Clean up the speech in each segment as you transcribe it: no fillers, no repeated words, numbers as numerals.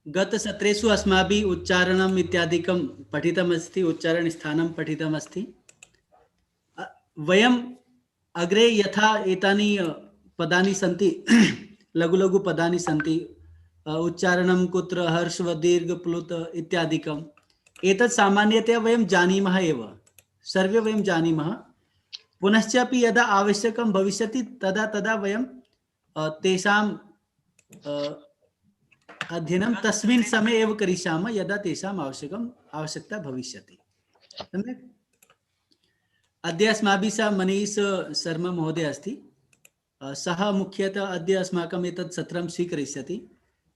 गतसत्रेषु अस्माभिः उच्चारणम् इत्यादिकं पठितमस्ति, उच्चारणस्थानं पठितमस्ति। वयम् अग्रे यथा एतानि पदानि सन्ति लघु लघु पदानि सन्ति, उच्चारणं कुत्र हर्षव दीर्घ प्लुत इत्यादिकम्, एतत् सामान्यतया वयं जानीमः एव, सर्वे वयं जानीमः। पुनश्च अपि यदा आवश्यकं भविष्यति तदा तदा वयं तेषां अध्ययनं तस्मिन् समये एव करिष्यामः यदा तेषाम् आवश्यकता भविष्यति। सम्यक्। अद्य अस्माभिः सह मनीष शर्मा महोदय अस्ति। सः मुख्यतः अद्य अस्माकम् एतत् सत्रं स्वीकरिष्यति।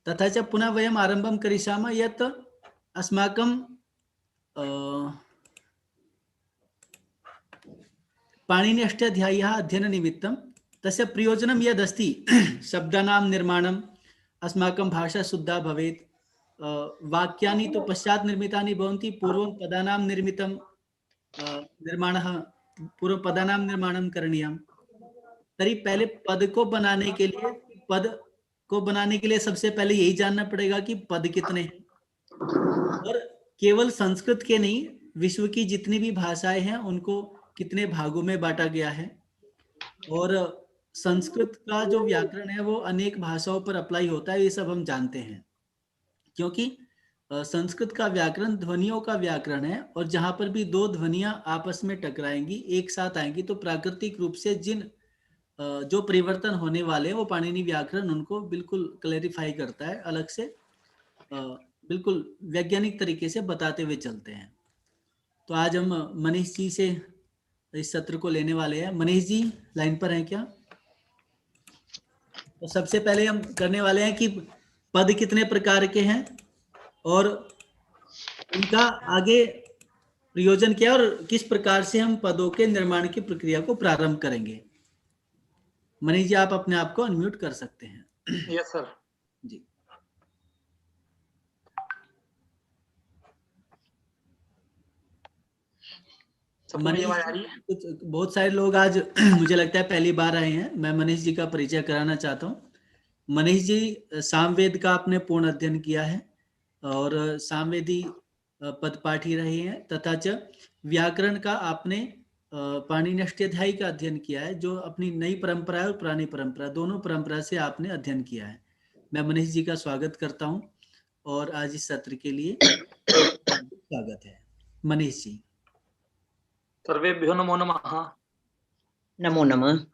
तथा च पुनः वयम् आरम्भं करिष्यामः यत् अस्माकं पाणिनि अष्टाध्याय्यः अध्ययननिमित्तं तस्य प्रयोजनं यदस्ति शब्दानां निर्माणम्, अस्माकं भाषा शुद्धा भवेत्, वाक्यानि तु पश्चात् निर्मितानि भवन्ति, पूर्वं पदानां निर्माणं करणीयं। तर्हि पहले पद को बनाने के लिए सबसे पहले यही जानना पड़ेगा कि पद कितने हैं। और केवल संस्कृत के नहीं, विश्व की जितनी भी भाषाएं हैं उनको कितने भागों में बांटा गया है। और संस्कृत का जो व्याकरण है वो अनेक भाषाओं पर अप्लाई होता है, ये सब हम जानते हैं। क्योंकि संस्कृत का व्याकरण ध्वनियों का व्याकरण है, और जहां पर भी दो ध्वनियां आपस में टकराएंगी, एक साथ आएंगी, तो प्राकृतिक रूप से जो परिवर्तन होने वाले हैं वो पाणिनि व्याकरण उनको बिल्कुल क्लैरिफाई करता है, अलग से बिल्कुल वैज्ञानिक तरीके से बताते हुए चलते हैं। तो आज हम मनीष जी से इस सत्र को लेने वाले हैं। मनीष जी लाइन पर हैं क्या? तो सबसे पहले हम करने वाले हैं कि पद कितने प्रकार के हैं और उनका आगे प्रयोजन क्या है और किस प्रकार से हम पदों के निर्माण की प्रक्रिया को प्रारंभ करेंगे। मनीष जी आप अपने आप को अनम्यूट कर सकते हैं। यस सर जी। मनीष कुछ बहुत सारे लोग आज मुझे लगता है पहली बार आए हैं। मैं मनीष जी का परिचय कराना चाहता हूँ। मनीष जी सामवेद का आपने पूर्ण अध्ययन किया है और सामवेदी पदपाठी रहे हैं, तथा च व्याकरण का आपने पाणिनि अष्टाध्यायी का अध्ययन किया है, जो अपनी नई परंपरा और पुरानी परंपरा दोनों परंपरा से आपने अध्ययन किया है। मैं मनीष जी का स्वागत करता हूं और आज इस सत्र के लिए स्वागत है। मनीष जी। सर्वेभ्यो नमो नमः। नमो नमः।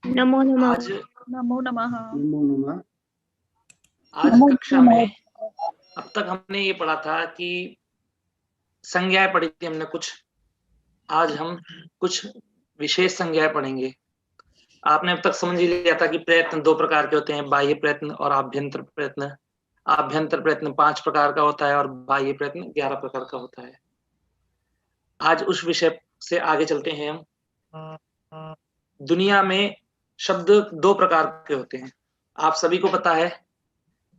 नमो नमः। आज नमो नमः। नमो नमः। आज कक्षा में अब तक हमने ये पढ़ा था कि संज्ञाएं पढ़ी थी हमने कुछ। आज हम कुछ विशेष संज्ञाएं पढ़ेंगे। आपने अब तक समझ ही लिया था कि प्रयत्न दो प्रकार के होते हैं, बाह्य प्रयत्न और आभ्यंतर प्रयत्न। आभ्यंतर प्रयत्न 5 प्रकार का होता है और बाह्य प्रयत्न 11 प्रकार का होता है। आज उस विषय से आगे चलते हैं हम। दुनिया में शब्द 2 प्रकार के होते हैं, आप सभी को पता है।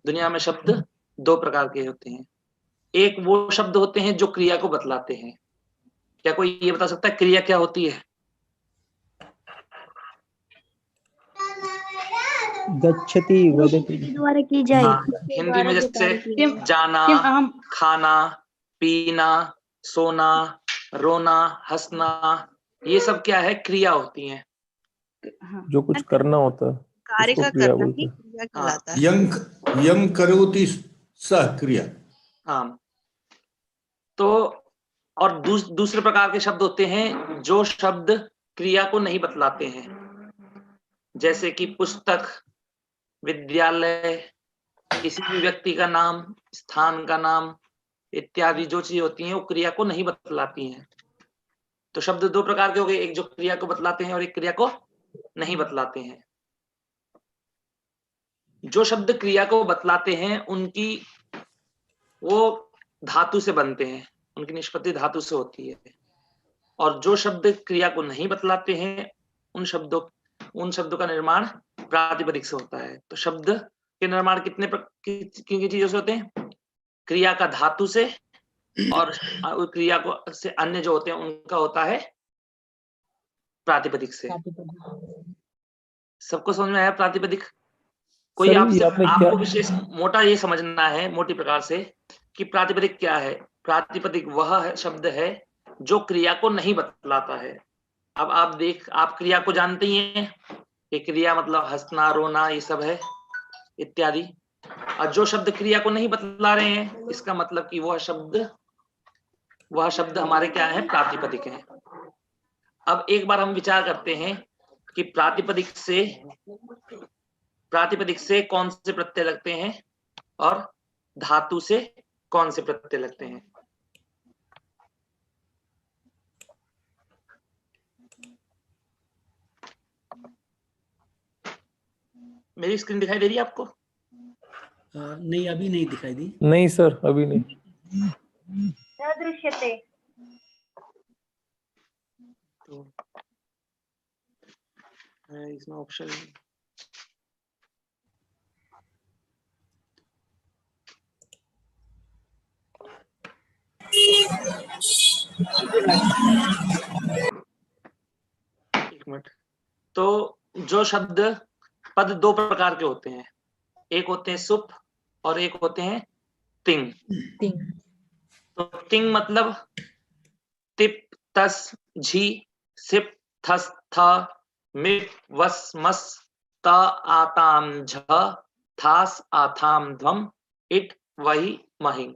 दुनिया में शब्द 2 प्रकार के होते हैं। एक वो शब्द होते हैं जो क्रिया को बतलाते हैं। क्या कोई ये बता सकता है क्रिया क्या होती है? गच्छति वदति द्वारा की जाए। हिंदी में जैसे जाना, खाना, पीना, सोना, रोना, हंसना, ये सब क्या है? क्रिया होती हैं। जो कुछ करना होता है कार्य का क्रिया करना बोलते ही हैं। क्रिया कहलाता है। यम करोति सह क्रिया। हाँ, तो और दूसरे प्रकार के शब्द होते हैं जो शब्द क्रिया को नहीं बतलाते हैं, जैसे कि पुस्तक, विद्यालय, किसी भी व्यक्ति का नाम, स्थान का नाम इत्यादि जो चीज होती हैं वो क्रिया को नहीं बतलाती हैं। तो शब्द 2 प्रकार के हो गए, एक जो क्रिया को बतलाते हैं और एक क्रिया को नहीं बतलाते हैं। जो शब्द क्रिया को बतलाते हैं उनकी वो धातु से बनते हैं, उनकी निष्पत्ति धातु से होती है। और जो शब्द क्रिया को नहीं बतलाते हैं उन शब्दों का निर्माण प्रातिपदिक से होता है। तो शब्द के निर्माण कितने किन चीजों से होते हैं? क्रिया का धातु से, और क्रिया को से अन्य जो होते हैं उनका होता है प्रातिपदिक से। सबको समझ में आया प्रातिपदिक? कोई सर, ये आपसे आपने आपको क्या विशेष मोटा ये समझना है मोटी प्रकार से कि प्रातिपदिक क्या है। प्रातिपदिक वह है, शब्द है जो क्रिया को नहीं बतलाता है। अब आप क्रिया को जानते ही हैं कि क्रिया मतलब हंसना रोना ये सब है इत्यादि। और जो शब्द क्रिया को नहीं बतला रहे हैं इसका मतलब कि वह शब्द हमारे क्या है, प्रातिपदिक है। अब एक बार हम विचार करते हैं कि प्रातिपदिक से कौन से प्रत्यय लगते हैं और धातु से कौन से प्रत्यय लगते हैं। मेरी स्क्रीन दिखाई दे रही है आपको? नहीं, अभी नहीं दिखाई दी। नहीं सर, अभी नहीं। न दृश्यते। तो इसमें ऑप्शन एक मिनट। तो जो शब्द पद दो प्रकार के होते हैं, एक होते हैं सुप और एक होते हैं तिंग। तो तिंग मतलब तिप तस झी सिप थस थ मिप वस मस त आताम झ थास आथाम ध्वम इट वही महिंग।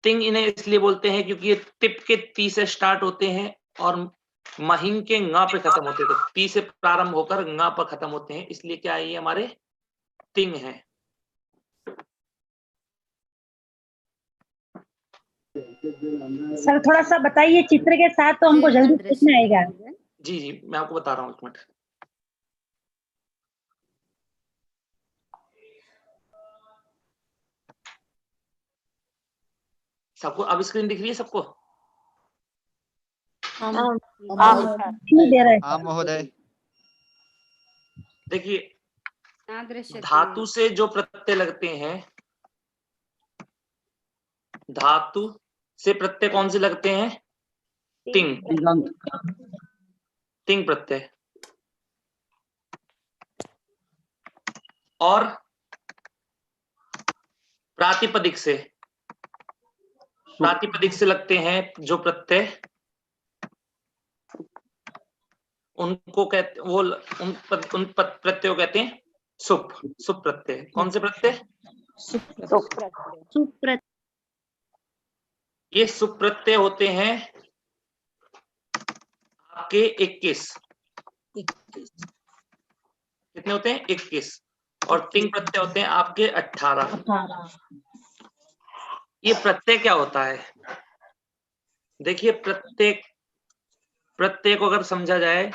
तिंग इन्हें इसलिए बोलते हैं क्योंकि ये तिप के ती से स्टार्ट होते हैं और महिंग के ङ पे खत्म होते हैं। तो ती से प्रारंभ होकर ङ पर खत्म होते हैं, इसलिए क्या है, ये हमारे तिंग है। सर थोड़ा सा बताइए चित्र के साथ, तो हमको जल्दी देखना आएगा। जी जी, मैं आपको बता रहा हूँ, एक मिनट। सबको अब स्क्रीन दिख रही है सबको? नहीं दे रहे। हाँ महोदय। देखिए, धातु से जो प्रत्यय लगते हैं, धातु से प्रत्यय कौन से लगते हैं? तिंग प्रत्यय। और प्रातिपदिक से लगते हैं जो प्रत्यय, उनको कहते उन प्रत्ययों कहते हैं सुप प्रत्यय। कौन से प्रत्यय? सुप्रत। ये सुप प्रत्यय होते हैं आपके 21। कितने होते हैं? 21। और तिंग प्रत्यय होते हैं आपके 18। ये प्रत्यय क्या होता है? देखिए, प्रत्यय को अगर समझा जाए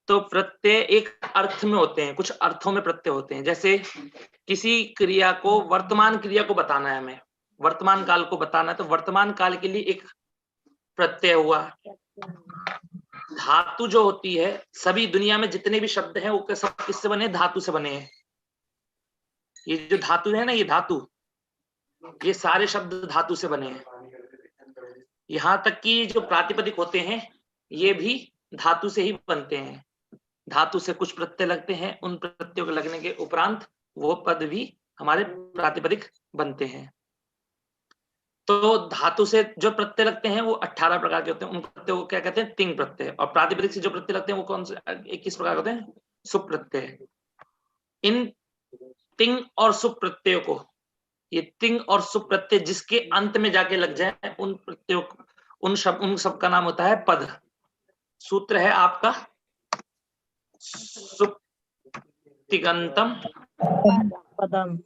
तो प्रत्यय एक अर्थ में होते हैं, कुछ अर्थों में प्रत्यय होते हैं। जैसे किसी क्रिया को, वर्तमान क्रिया को बताना है, हमें वर्तमान काल को बताना है, तो वर्तमान काल के लिए एक प्रत्यय हुआ। धातु जो होती है, सभी दुनिया में जितने भी शब्द हैं वो सब किससे बने? धातु से बने हैं। ये जो धातु है ना, ये धातु, ये सारे शब्द धातु से बने हैं। यहाँ तक कि जो प्रातिपदिक होते हैं ये भी धातु से ही बनते हैं। धातु से कुछ प्रत्यय लगते हैं, उन प्रत्ययों के लगने के उपरांत वो पद भी हमारे प्रातिपदिक बनते हैं। तो धातु से जो प्रत्यय लगते हैं वो 18 प्रकार के होते हैं। उन प्रत्ययों को क्या कहते हैं? तिंग प्रत्यय। और प्रातिपदिक से जो प्रत्यय लगते हैं वो कौन से? 21 प्रकार होते हैं, सुप प्रत्यय। इन तिंग और सुप प्रत्ययों को, ये तिंग और सुप प्रत्यय जिसके अंत में जाके लग जाए, उन प्रत्ययों, उन सब का नाम होता है पद। सूत्र है आपका सुप्तिगंतम पदम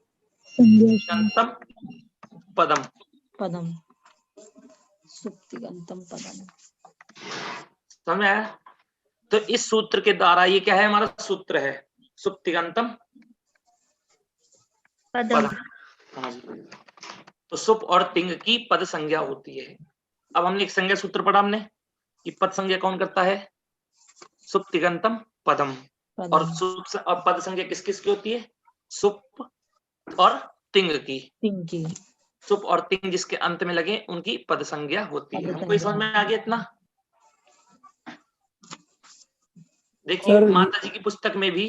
पदम। पदम सुप्तिगंतम पदम। समझ में आया? तो इस सूत्र के द्वारा, ये क्या है? हमारा सूत्र है सुप्तिगंतम पदम। हाँ जी। तो सुप और तिंग की पद संज्ञा होती है। अब हमने एक संज्ञा सूत्र पढ़ा हमने कि पद संज्ञा कौन करता है? सुप्तिगंतम पदम। और पद संज्ञा किस किस की होती है? सुप और तिंग की। सुप और तिंग जिसके अंत में लगे उनकी पद संज्ञा होती है। हमको समझ में आ गया इतना? देखिए, माता जी की पुस्तक में भी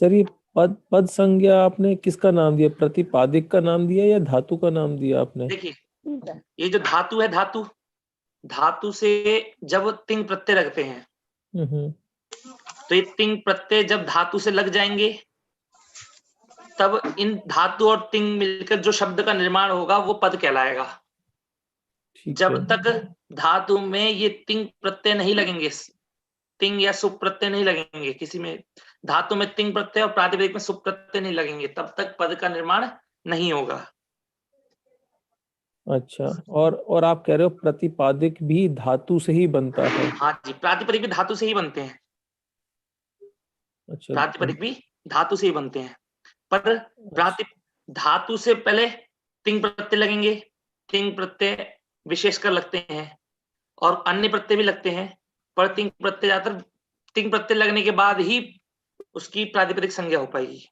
सर ये पद पद संज्ञा आपने किसका नाम दिया? प्रतिपादिक का नाम दिया या धातु का नाम दिया आपने? देखिए ये जो धातु है, धातु से जब तिंग प्रत्यय लगते हैं तो ये तिंग प्रत्यय जब धातु से लग जाएंगे तब इन धातु और तिंग मिलकर जो शब्द का निर्माण होगा वो पद कहलाएगा। ठीक जब है। तक धातु में ये तिंग प्रत्यय नहीं लगेंगे, तिंग या सुप प्रत्यय नहीं लगेंगे, किसी में धातु में तिंग प्रत्यय और प्रातिपदिक में सुप प्रत्यय नहीं लगेंगे, तब तक पद का निर्माण नहीं होगा। अच्छा, और आप कह रहे हो प्रतिपादिक भी धातु से ही बनता है? हाँ जी, प्रातिपदिक भी धातु से ही बनते हैं। अच्छा, प्रातिपदिक भी धातु से ही बनते हैं, पर धातु से पहले तिंग प्रत्यय लगेंगे। तिंग प्रत्यय विशेषकर लगते हैं और अन्य प्रत्यय भी लगते हैं, पर तिंग प्रत्यय ज्यादातर तिंग प्रत्यय लगने के बाद ही उसकी प्रातिपदिक संज्ञा हो पाएगी।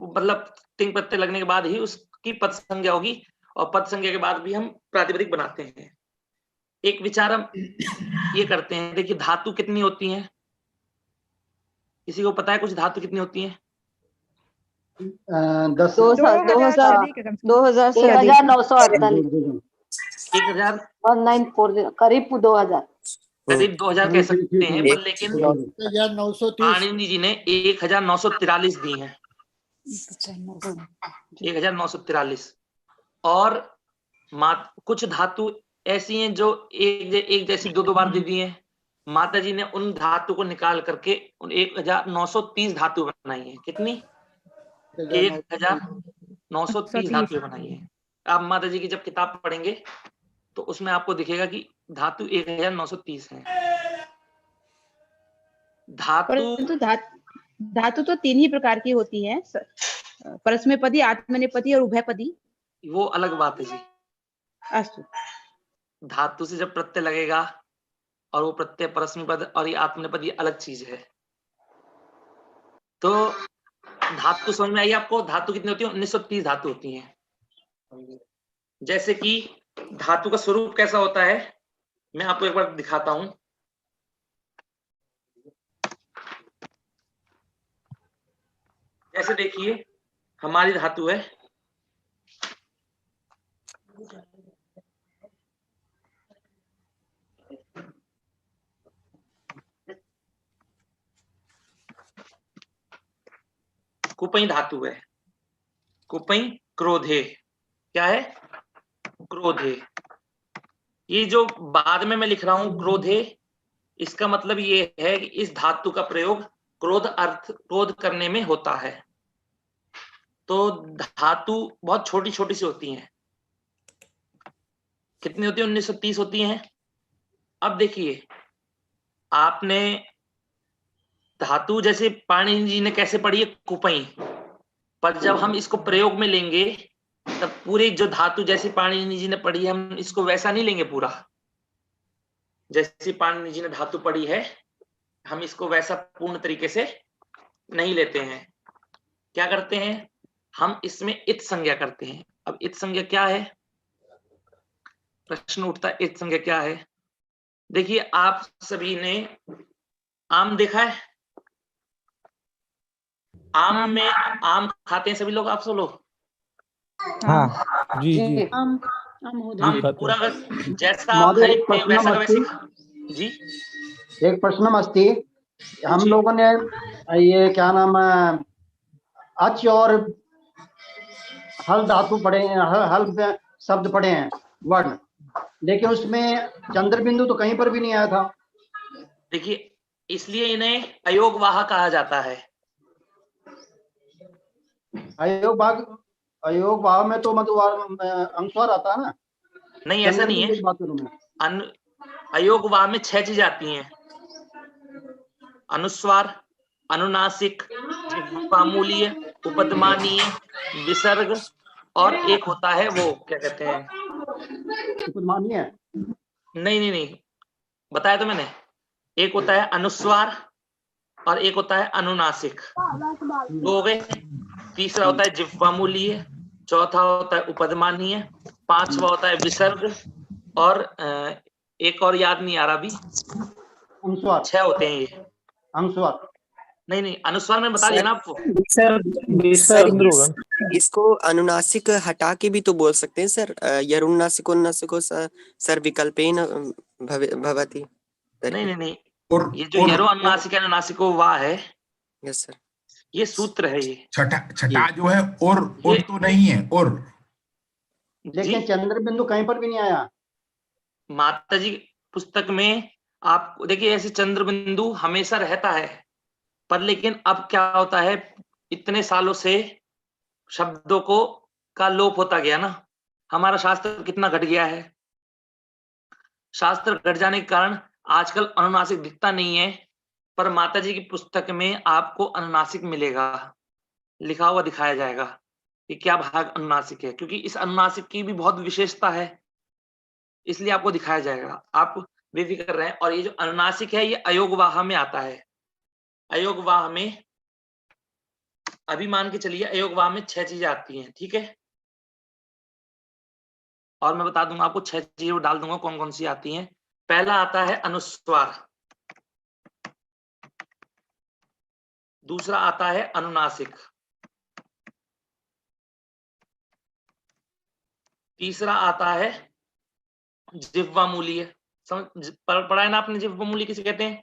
मतलब तिंग प्रत्यय लगने के बाद ही उसकी पद संज्ञा होगी और पद संज्ञा के बाद भी हम प्रातिपदिक बनाते हैं। एक विचार हम ये करते हैं, देखिए धातु कितनी होती हैं? किसी को पता है कुछ धातु कितनी होती हैं? 2000 से अधिक 1948 1940 करीब 2000 करीब 2000 कह सकते हैं, पर लेकिन 1930 पाणिनि जी ने 1943 दी हैं। 1943 और कुछ धातु ऐसी हैं जो एक जैसी दो बार दे दी हैं। माता जी ने उन धातु को निकाल करके 1930 धातु बनाई है। कितनी? 1930 धातु बनाई है। आप माता जी की जब किताब पढ़ेंगे तो उसमें आपको दिखेगा कि धातु 1930 है। धातु तो 3 ही प्रकार की होती है, परस्मैपदी, आत्मनेपदी और उभयपदी। वो अलग बात है जी। अस्तु। धातु से जब प्रत्यय लगेगा और वो प्रत्यय परस्मैपद और ये आत्मनेपद, ये अलग चीज है। तो धातु समझ में आई आपको? धातु कितनी होती है? 1930 धातु होती हैं। जैसे कि धातु का स्वरूप कैसा होता है मैं आपको एक बार दिखाता हूं। जैसे देखिए हमारी धातु है कुपई धातु है। कुपई क्रोधे, क्या है? क्रोधे। ये जो बाद में मैं लिख रहा हूं क्रोधे, इसका मतलब ये है कि इस धातु का प्रयोग क्रोध करने में होता है। तो धातु बहुत छोटी छोटी सी होती हैं। कितनी होती है? 1930 होती हैं। अब देखिए आपने धातु जैसे पाणिनि जी ने कैसे पढ़ी है? कुपई। पर जब हम इसको प्रयोग में लेंगे तब पूरे जो धातु जैसे पाणिनि जी ने पढ़ी है हम इसको वैसा नहीं लेंगे। पूरा जैसे पाणिनि जी ने धातु पढ़ी है हम इसको वैसा पूर्ण तरीके से नहीं लेते हैं। क्या करते हैं? हम इसमें इत संज्ञा करते हैं। अब इत संज्ञा क्या है? प्रश्न उठता है, इत संज्ञा क्या है? देखिए आप सभी ने आम देखा है? आम में आम खाते हैं सभी लोग, आप सब लोग? हाँ जी जी हम पूरा जैसा आप महोदय, खरीदते हैं वैसा का वैसे जी। एक प्रश्न अस्ति। हम लोगों ने ये क्या नाम है अच और हल धातु पढ़े हैं, हल शब्द पढ़े हैं वर्ण, लेकिन उसमें चंद्र बिंदु तो कहीं पर भी नहीं आया था। देखिए इसलिए इन्हें अयोगवाह कहा जाता है। अयोगवाह में तो मतलब अनुस्वार आता है ना? नहीं, ऐसा नहीं है। अयोगवाह में 6 चीजें आती हैं: अनुस्वार, अनुनासिक, जिह्वामूलीय, उपदमानीय, विसर्ग और एक होता है वो क्या कहते हैं? उपदमानीय। नहीं, बताया तो मैंने। एक होता है अनुस्वार और एक होता है अनुनासिक, दो हो गए। तीसरा होता है जिह्वामूलीय, चौथा होता है उपदमानीय, पांचवा होता है विसर्ग और एक और याद नहीं आ रहा अभी। 6 होते हैं ये। अनुस्वार। नहीं अनुस्वार में बता दिया ना आपको। सर इसको अनुनासिक हटा के भी तो बोल सकते हैं सर, यरुन्नासिको सर विकल्पेन भवति। नहीं और ये जो यरो अनुनासिक अनुनासिको वा है, यस सर, ये सूत्र है। ये छठा जो है और तो नहीं है और, लेकिन चंद्र बिंदु कहीं पर भी नहीं आया। माता जी पुस्तक में आप देखिए ऐसे चंद्र बिंदु हमेशा रहता है, पर लेकिन अब क्या होता है, इतने सालों से शब्दों का लोप होता गया ना। हमारा शास्त्र कितना घट गया है। शास्त्र घट जाने के कारण आजकल अनुनासिक दिखता नहीं है, पर माता जी की पुस्तक में आपको अनुनासिक मिलेगा, लिखा हुआ दिखाया जाएगा कि क्या भाग अनुनासिक है, क्योंकि इस अनुनासिक की भी बहुत विशेषता है, इसलिए आपको दिखाया जाएगा। आप बेफिक्र रहें। और ये जो अनुनासिक है ये अयोगवाह में आता है। अयोगवाह में अभी मान के चलिए अयोगवाह में 6 चीजें आती हैं, ठीक है। और मैं बता दूंगा आपको 6 चीजें डाल दूंगा कौन कौन सी आती हैं। पहला आता है अनुस्वार, दूसरा आता है अनुनासिक, तीसरा आता है जिह्वा मूलीय। पढ़ा है ना आपने, जिह्वा मूलीय किसे कहते हैं?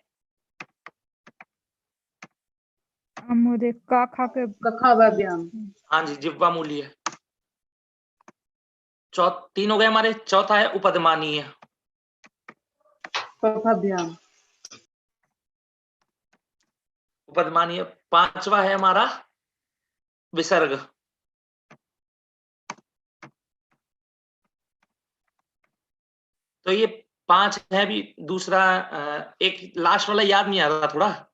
हाँ जी, जिह्वा मूलीय। 3 हो गए हमारे। चौथा है उपधमानीय। उपधमानीय। 5वां है हमारा विसर्ग। तो ये 5 है। भी दूसरा एक लास्ट वाला याद नहीं आ रहा, थोड़ा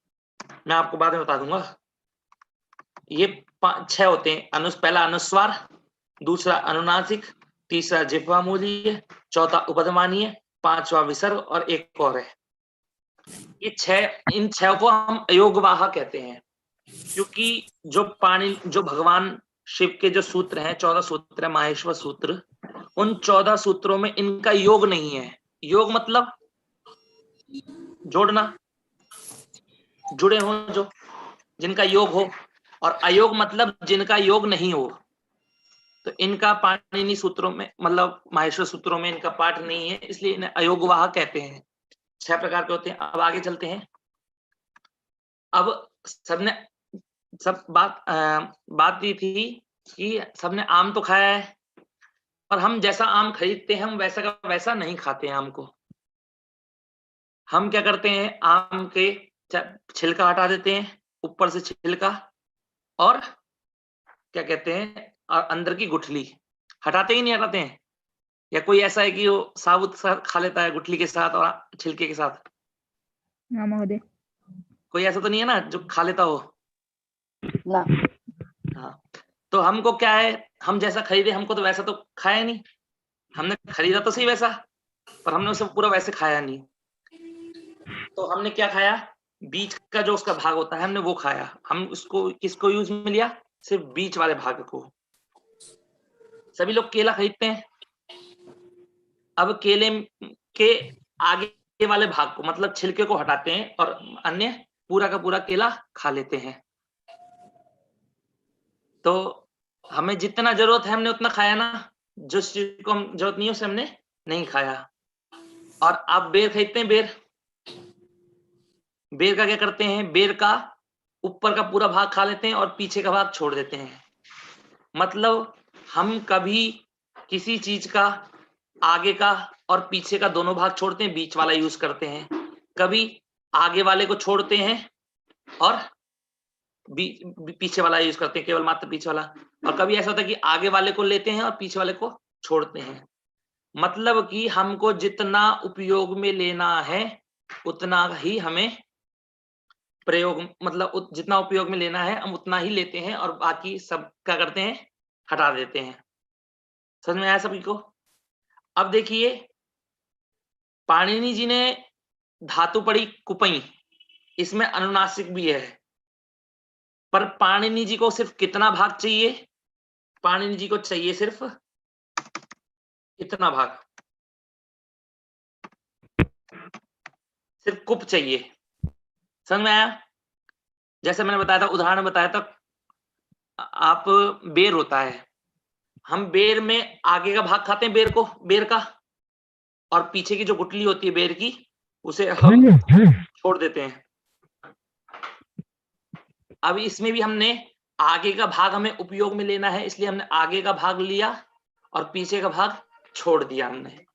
मैं आपको बाद में बता दूंगा। ये 6 होते हैं। पहला अनुस्वार, दूसरा अनुनासिक, तीसरा जिह्वा मूलीय, चौथा उपधमानीय, 5वां विसर्ग और एक और है। ये 6, इन 6 को हम अयोगवाह कहते हैं, क्योंकि जो भगवान शिव के जो सूत्र हैं, 14 सूत्र है, माहेश्वर सूत्र, उन 14 सूत्रों में इनका योग नहीं है। योग मतलब जोड़ना, जुड़े हो जो, जिनका योग हो, और अयोग मतलब जिनका योग नहीं हो। तो इनका पाणिनि सूत्रों में, मतलब माहेश्वर सूत्रों में इनका पाठ नहीं है, इसलिए इन्हें अयोगवाह कहते हैं। 6 प्रकार के होते हैं। अब आगे चलते हैं। अब सबने बात दी थी कि सबने आम तो खाया है, और हम जैसा आम खरीदते हैं हम वैसा का वैसा नहीं खाते हैं आम को। हम क्या करते हैं, आम के छिलका हटा देते हैं, ऊपर से छिलका, और क्या कहते हैं, और अंदर की गुठली हटाते ही नहीं हटाते हैं। या कोई ऐसा है कि वो साबुत खा लेता है गुठली के साथ और छिलके के साथ? कोई ऐसा तो नहीं है ना जो खा लेता हो ना। हाँ, तो हमको क्या है, हम जैसा खरीदे हमको तो वैसा तो खाया नहीं। हमने खरीदा तो सही वैसा, पर हमने उसे पूरा वैसे खाया नहीं। तो हमने क्या खाया, बीच का जो उसका भाग होता है हमने वो खाया। हम उसको किसको यूज में लिया, सिर्फ बीच वाले भाग को। सभी लोग केला खरीदते हैं, अब केले के आगे वाले भाग को, मतलब छिलके को हटाते हैं, और अन्य पूरा का पूरा केला खा लेते हैं। तो हमें जितना जरूरत है हमने उतना खाया ना, जो चीज को हम जरूरत नहीं है उसे हमने नहीं खाया। और आप बेर खरीदते हैं, बेर का क्या करते हैं, बेर का ऊपर का पूरा भाग खा लेते हैं और पीछे का भाग छोड़ देते हैं। मतलब हम कभी किसी चीज का आगे का और पीछे का दोनों भाग छोड़ते हैं, बीच वाला यूज करते हैं। कभी आगे वाले को छोड़ते हैं और पीछे वाला यूज करते हैं, केवल मात्र पीछे वाला। और कभी ऐसा होता है कि आगे वाले को लेते हैं और पीछे वाले को छोड़ते हैं। मतलब कि हमको जितना उपयोग में लेना है उतना ही हमें प्रयोग, मतलब जितना उपयोग में लेना है हम उतना ही लेते हैं, और बाकी सब क्या करते हैं, हटा देते हैं। समझ में आया सभी को? अब देखिए, पाणिनि जी ने धातु पढ़ी कुपई, इसमें अनुनासिक भी है, पर पाणिनि जी को सिर्फ कितना भाग चाहिए, पाणिनि जी को चाहिए सिर्फ इतना भाग, सिर्फ कुप चाहिए। समझ में आया? जैसे मैंने बताया था, उदाहरण बताया था, आप बेर होता है, हम बेर में आगे का भाग खाते हैं, बेर का, और पीछे की जो गुठली होती है बेर की, उसे हम छोड़ देते हैं। अब इसमें भी हमने आगे का भाग हमें उपयोग में लेना है, इसलिए हमने आगे का भाग लिया और पीछे का भाग छोड़ दिया। हमने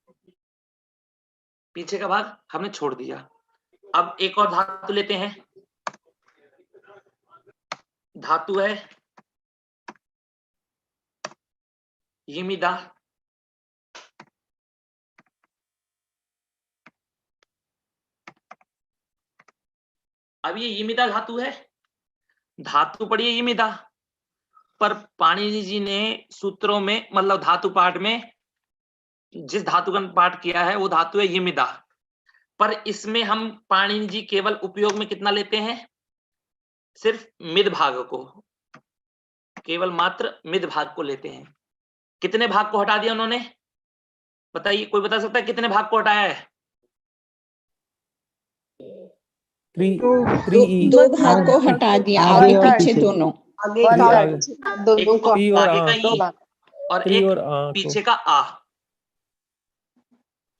पीछे का भाग हमने छोड़ दिया। अब एक और धातु लेते हैं, धातु है यमिदा। अब ये यमिदा धातु है, धातु पड़ी है यमिदा, पर पाणिनि जी ने सूत्रों में, मतलब धातु पाठ में जिस धातु का पाठ किया है वो धातु है यमिदा, पर इसमें हम पाणिनि जी केवल उपयोग में कितना लेते हैं, सिर्फ मिद भाग को, केवल मात्र मिद भाग को लेते हैं। कितने भाग को हटा दिया उन्होंने, बताइए, कोई बता सकता है कितने भाग को हटाया है? दो भाग को हटा दिया, आगे पीछे दोनों। एक तो टी और आगे का आ, ई और टी एक और आ पीछे का आ।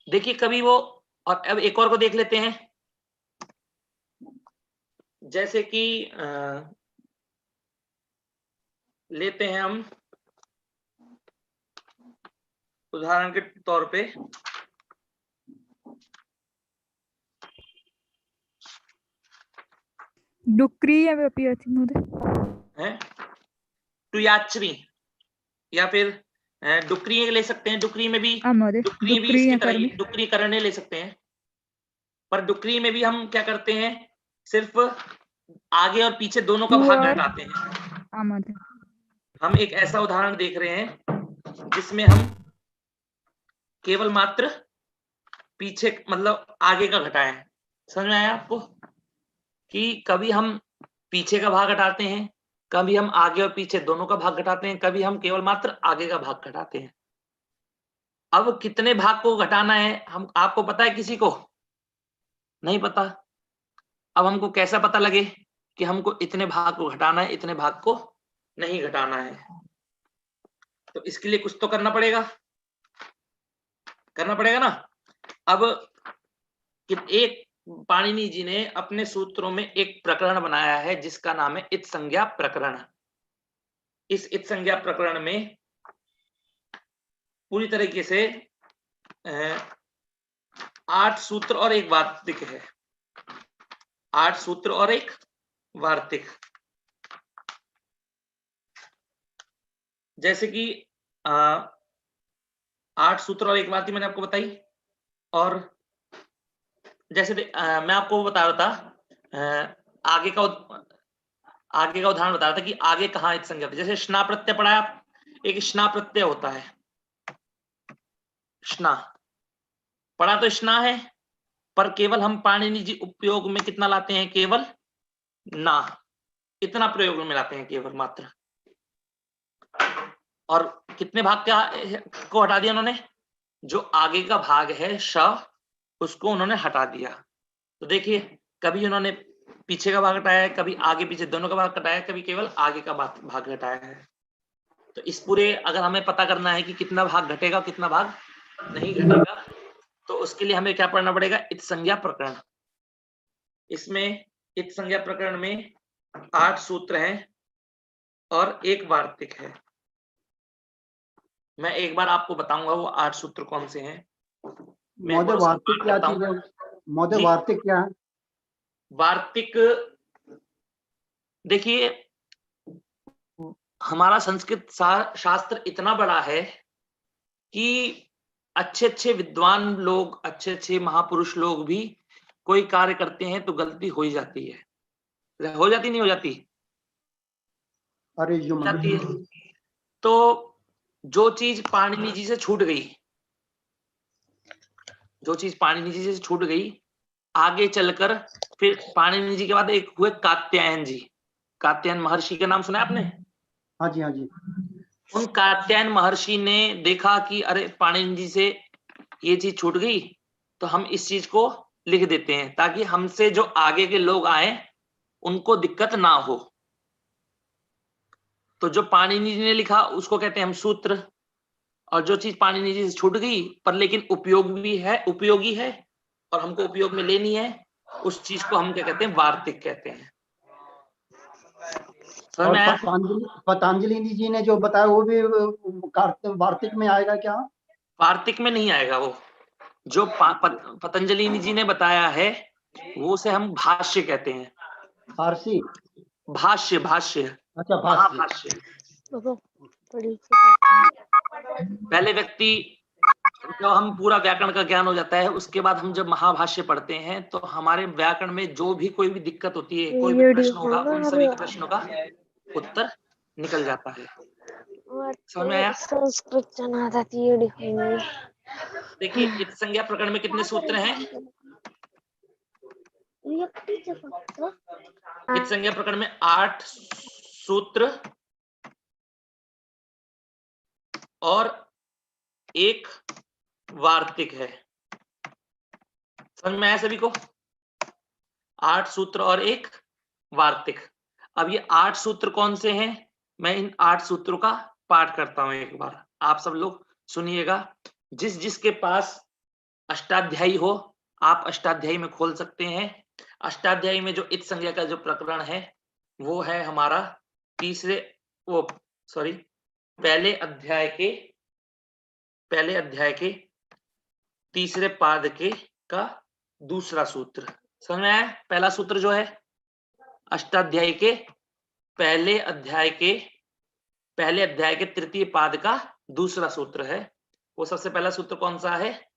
देखिए कभी वो, और अब एक और को देख लेते हैं, जैसे कि लेते हैं हम उदाहरण के तौर पे, डुक्री है टुयाचवी या फिर डुक्री ले सकते हैं। डुक्री में भी, डुक्री भी इसकी तरह ही डुक्री करने ले सकते हैं, पर डुक्री में भी हम क्या करते हैं, सिर्फ आगे और पीछे दोनों का भाग घटाते हैं। हम एक ऐसा उदाहरण देख रहे हैं जिसमें हम केवल मात्र पीछे, मतलब आगे का घटाएं। समझ में आया आपको कि कभी हम पीछे का भाग घटाते हैं, कभी हम आगे और पीछे दोनों का भाग घटाते हैं, कभी हम केवल मात्र आगे का भाग घटाते हैं। अब कितने भाग को घटाना है हम, आपको पता है? किसी को नहीं पता। अब हमको कैसा पता लगे कि हमको इतने भाग को घटाना है, इतने भाग को नहीं घटाना है? तो इसके लिए कुछ तो करना पड़ेगा ना। अब एक पाणिनि जी ने अपने सूत्रों में एक प्रकरण बनाया है जिसका नाम है इत संज्ञा प्रकरण। इस इत संज्ञा प्रकरण में पूरी तरीके से 8 सूत्र और एक वार्तिक है। 8 सूत्र और एक वार्तिक। जैसे कि 8 सूत्र और एक वार्तिक मैंने आपको बताई, और जैसे मैं आपको बता रहा था, आगे का उदाहरण बता रहा था कि आगे कहाँ एक संज्ञा, जैसे स्ना प्रत्यय पढ़ा है, एक स्ना प्रत्यय होता है, स्ना पढ़ा तो स्ना है, पर केवल हम पाणिनि जी उपयोग में कितना लाते हैं, केवल ना, इतना प्रयोग में लाते हैं केवल मात्र। और कितने भाग को हटा दिया उन्होंने, जो आगे का भाग है श, उसको उन्होंने हटा दिया। तो देखिए कभी उन्होंने पीछे का भाग हटाया है, कभी आगे पीछे दोनों का भाग हटाया है, कभी केवल आगे का भाग हटाया है। तो इस पूरे, अगर हमें पता करना है कि कितना भाग घटेगा कितना भाग नहीं घटेगा, तो उसके लिए हमें क्या पढ़ना पड़ेगा, इत संज्ञा प्रकरण। इसमें इत संज्ञा प्रकरण में 8 सूत्र हैं और एक वार्तिक है। मैं एक बार आपको बताऊंगा वो 8 सूत्र कौन से हैं। महोदय वार्तिक क्या चीज है? महोदय वार्तिक क्या है? वार्तिक, देखिए हमारा संस्कृत शास्त्र इतना बड़ा है कि अच्छे अच्छे विद्वान लोग, अच्छे अच्छे महापुरुष लोग भी कोई कार्य करते हैं तो गलती हो ही जाती है। हो जाती नहीं हो जाती? अरे हो जाती है। तो जो चीज पाणिनि जी से छूट गई, जो चीज पाणिनि जी से छूट गई, आगे चलकर फिर पाणिनि जी के बाद एक हुए कात्यायन जी। कात्यायन महर्षि का नाम सुना है आपने? हाँ जी, हाँ जी। उन कात्यायन महर्षि ने देखा कि अरे पाणिनि जी से ये चीज छूट गई, तो हम इस चीज को लिख देते हैं ताकि हमसे जो आगे के लोग आए उनको दिक्कत ना हो। तो जो पाणिनि जी ने लिखा उसको कहते हैं हम सूत्र, और जो चीज पाणिनि जी से छूट गई पर लेकिन उपयोगी है और हमको उपयोग में लेनी है, उस चीज को हम क्या कहते हैं, वार्तिक कहते हैं। समझ और में आया? पतंजलि जी ने जो बताया वो भी वार्तिक में आएगा क्या? वार्तिक में नहीं आएगा वो। जो पतंजलि जी ने बताया है वो से हम भाष्य कहते हैं। फारसी? भाष्य। अच्छा, महाभाष्य। पहले व्यक्ति, जब हम पूरा व्याकरण का ज्ञान हो जाता है उसके बाद हम जब महाभाष्य पढ़ते हैं तो हमारे व्याकरण में जो भी कोई भी दिक्कत होती है, कोई भी प्रश्न होगा, उन सभी के प्रश्नों का उत्तर निकल जाता है। समझ में आया? देखिए, इत संज्ञा प्रकरण में कितने सूत्र हैं? इत संज्ञा प्रकरण में 8 सूत्र और 1 वार्तिक है। समझ में आया सभी को? 8 सूत्र और 1 वार्तिक। अब ये 8 सूत्र कौन से हैं? मैं इन 8 सूत्रों का पाठ करता हूं एक बार, आप सब लोग सुनिएगा। जिसके पास अष्टाध्यायी हो, आप अष्टाध्यायी में खोल सकते हैं। अष्टाध्यायी में जो इत संज्ञा का जो प्रकरण है वो है हमारा पहले अध्याय के तीसरे पाद का दूसरा सूत्र। समझ में आया? पहला सूत्र जो है अष्टाध्यायी के पहले अध्याय के तृतीय पाद का दूसरा सूत्र है। वो सबसे पहला सूत्र कौन सा है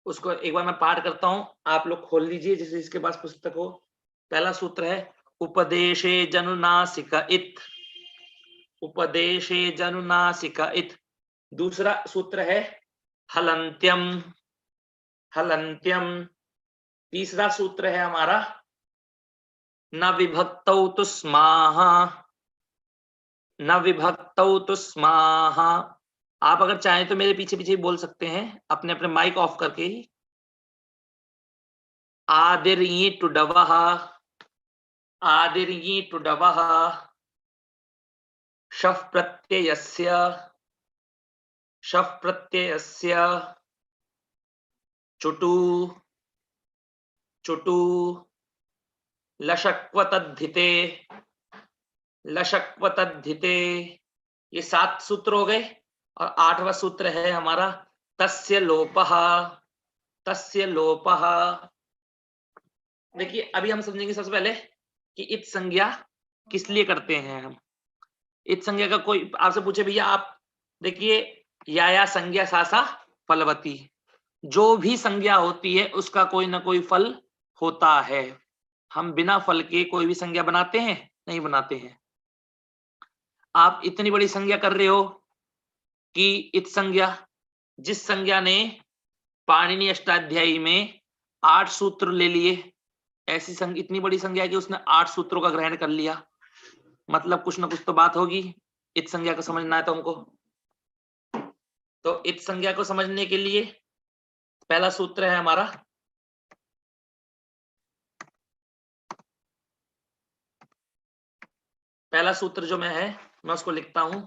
उसको एक बार मैं पाठ करता हूं, आप लोग खोल लीजिए जिसे इसके पास पुस्तक हो। पहला सूत्र है उपदेशे जनुनासिक इत। दूसरा सूत्र है हलन्त्यम। तीसरा सूत्र है हमारा न विभक्तौ तुस्माः। आप अगर चाहें तो मेरे पीछे पीछे बोल सकते हैं अपने अपने माइक ऑफ करके ही। आदिर्यि टुडवः शफ प्रत्ययस्य चुटु लशक्वतद्धिते। ये 7 सूत्र हो गए। और 8वां सूत्र है हमारा तस्य लोपः। देखिए, अभी हम समझेंगे सबसे पहले कि इत संज्ञा किस लिए करते हैं हम। इत संज्ञा का कोई आपसे पूछे भैया, आप देखिए या संज्ञा सासा फलवती, जो भी संज्ञा होती है उसका कोई ना कोई फल होता है। हम बिना फल के कोई भी संज्ञा बनाते हैं? नहीं बनाते हैं। आप इतनी बड़ी संज्ञा कर रहे हो कि इत संज्ञा, जिस संज्ञा ने पाणिनि अष्टाध्यायी में 8 सूत्र ले लिए, ऐसी संज्ञा इतनी बड़ी संज्ञा है कि उसने 8 सूत्रों का ग्रहण कर लिया, मतलब कुछ ना कुछ तो बात होगी। इत संज्ञा को समझना है तो हमको, तो इत संज्ञा को समझने के लिए पहला सूत्र है हमारा पहला सूत्र जो मैं उसको लिखता हूं।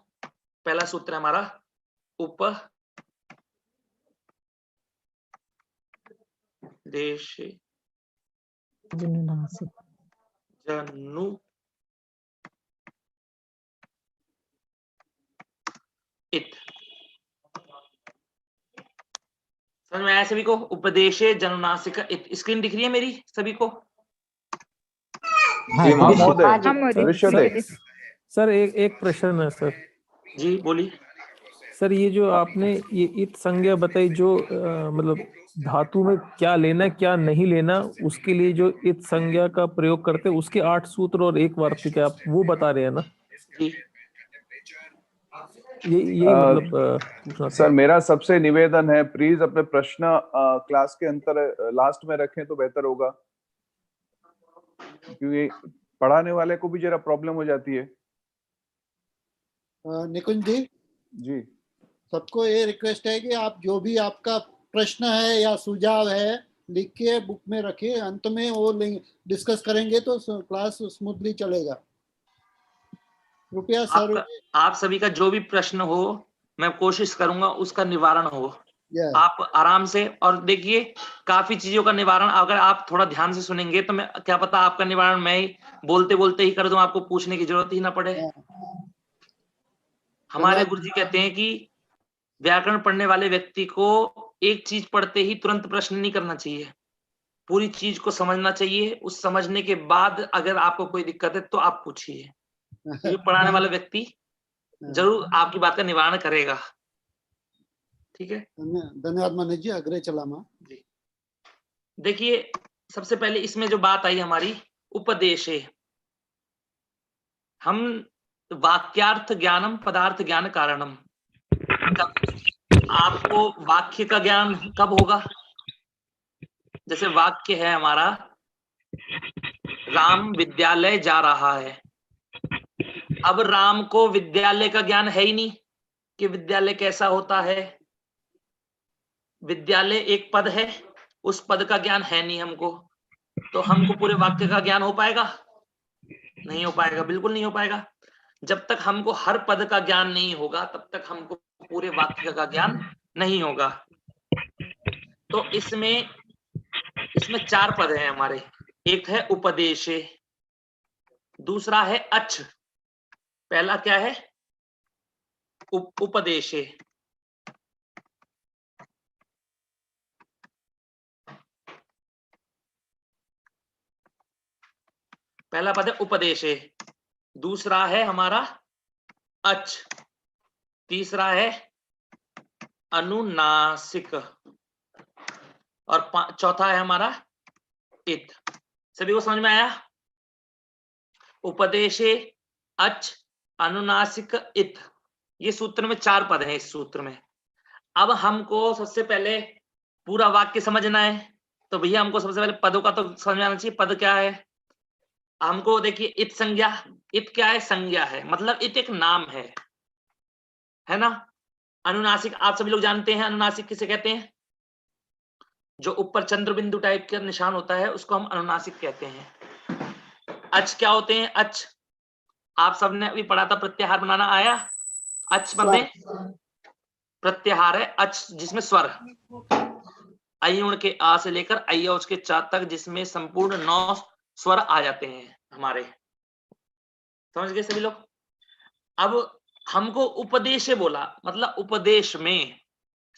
पहला सूत्र है हमारा उपदेशे जनु इत। समझ में आया सभी को? उपदेशे जनुनासिक इत। स्क्रीन दिख रही है मेरी सभी को? सर एक प्रश्न है सर। जी बोलिए। सर, ये जो आपने ये इत संज्ञा बताई, जो मतलब धातु में क्या लेना क्या नहीं लेना, उसके लिए जो इत संज्ञा का प्रयोग करते हैं उसके 8 सूत्र और 1 वार्तिक है, आप वो बता रहे हैं ना? जी। ये मतलब पूछना सर, मेरा सबसे निवेदन है, प्लीज अपने प्रश्न क्लास के अंतर लास्ट में रखें तो बेहतर होगा, क्योंकि पढ़ाने वाले को भी जरा प्रॉब्लम हो जाती है। निकुंज जी, सबको ये रिक्वेस्ट है कि आप जो भी आपका प्रश्न है या सुझाव है लिख के बुक में रखे, अंत में वो डिस्कस करेंगे तो क्लास स्मूथली चलेगा। कृपया सर, आप सभी का जो भी प्रश्न हो मैं कोशिश करूंगा उसका निवारण हो। यस आप आराम से, और देखिए काफी चीजों का निवारण अगर आप थोड़ा ध्यान से सुनेंगे तो मैं क्या पता आपका निवारण मैं ही बोलते बोलते ही कर दूं, आपको पूछने की जरूरत ही ना पड़े। हमारे गुरुजी कहते हैं कि व्याकरण पढ़ने वाले व्यक्ति को एक चीज पढ़ते ही तुरंत प्रश्न नहीं करना चाहिए, पूरी चीज को समझना चाहिए। उस समझने के बाद अगर आपको कोई दिक्कत है तो आप पूछिए, क्योंकि पढ़ाने वाला व्यक्ति जरूर आपकी बात का निवारण करेगा। ठीक है, धन्यवाद मनोज जी, अग्रे चला मां। देखिए सबसे पहले इसमें जो बात आई हमारी उपदेशे, हम वाक्यार्थ ज्ञानम पदार्थ ज्ञान कारणम, आपको वाक्य का ज्ञान कब होगा? जैसे वाक्य है हमारा, राम विद्यालय जा रहा है। अब राम को विद्यालय का ज्ञान है ही नहीं कि विद्यालय कैसा होता है। विद्यालय एक पद है, उस पद का ज्ञान है नहीं हमको, तो हमको पूरे वाक्य का ज्ञान हो पाएगा? नहीं हो पाएगा, बिल्कुल नहीं हो पाएगा। जब तक हमको हर पद का ज्ञान नहीं होगा तब तक हमको पूरे वाक्य का ज्ञान नहीं होगा। तो इसमें 4 पद हैं हमारे। एक है उपदेशे, दूसरा है अच्छ, पहला क्या है? उपदेशे, पहला पद है उपदेशे, दूसरा है हमारा अच्छ, तीसरा है अनुनासिक, और चौथा है हमारा इत। सभी को समझ में आया? उपदेशे, अच्छ, अनुनासिक, इत, ये सूत्र में 4 पद हैं। इस सूत्र में अब हमको सबसे पहले पूरा वाक्य समझना है, तो भैया हमको सबसे पहले पदों का तो समझ में आना चाहिए। पद क्या है हमको? देखिए इत संज्ञा, इत क्या है? संज्ञा है, मतलब इत एक नाम है ना। अनुनासिक आप सभी लोग जानते हैं, अनुनासिक किसे कहते हैं? जो ऊपर चंद्र बिंदु टाइप का निशान होता है उसको हम अनुनासिक कहते हैं। अच्छ क्या होते हैं? अच्छ आप सबने अभी पढ़ा था, प्रत्याहार बनाना आया? अच्छ बनते प्रत्याहार है अच्छ, जिसमें स्वर अयुण के आ से लेकर अयौज के चा तक, जिसमें संपूर्ण 9 स्वर आ जाते हैं हमारे। समझ गए सभी लोग? अब हमको उपदेश बोला, मतलब उपदेश में,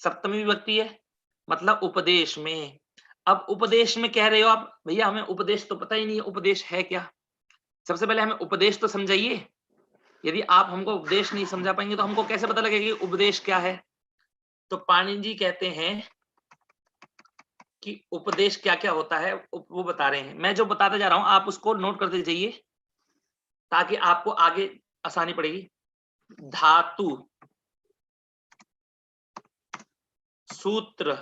सप्तमी विभक्ति है, मतलब उपदेश में। अब उपदेश में कह रहे हो आप, भैया हमें उपदेश तो पता ही नहीं है, उपदेश है क्या? सबसे पहले हमें उपदेश तो समझाइए। यदि आप हमको उपदेश नहीं समझा पाएंगे तो हमको कैसे पता लगेगा कि उपदेश क्या है? तो पाणिनि जी कहते हैं कि उपदेश क्या क्या होता है वो बता रहे हैं। मैं जो बताता जा रहा हूं आप उसको नोट करते जाइए ताकि आपको आगे आसानी पड़ेगी। धातु, सूत्र,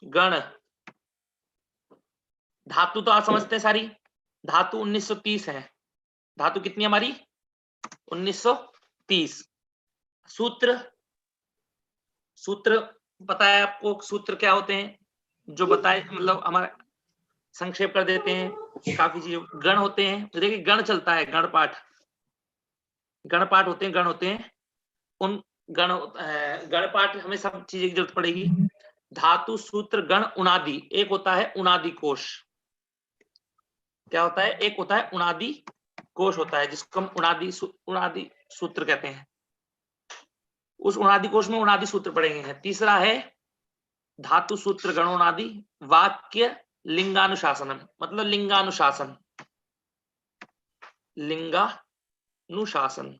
गण। धातु तो आप समझते हैं सारी, धातु 1930 है। धातु कितनी हमारी? 1930। सूत्र, सूत्र पता है आपको सूत्र क्या होते हैं? जो बताए, मतलब हमारा संक्षेप कर देते हैं काफी चीजें। गण होते हैं, देखिए गण चलता है, गण पाठ, गण पाठ होते हैं, गण होते हैं, उन गण पाठ हमें सब चीजें की जरूरत पड़ेगी। धातु, सूत्र, गण, उनादि। एक होता है उनादि कोश। क्या होता है? एक होता है उनादि कोश होता है, जिसको हम उनादि सूत्र कहते हैं। उस उनादि कोश में उनादि सूत्र पढ़ेंगे हैं। तीसरा है धातु, सूत्र, गण, उनादि, वाक्य लिंगानुशासनम, मतलब लिंगानुशासन, लिंगानुशासन।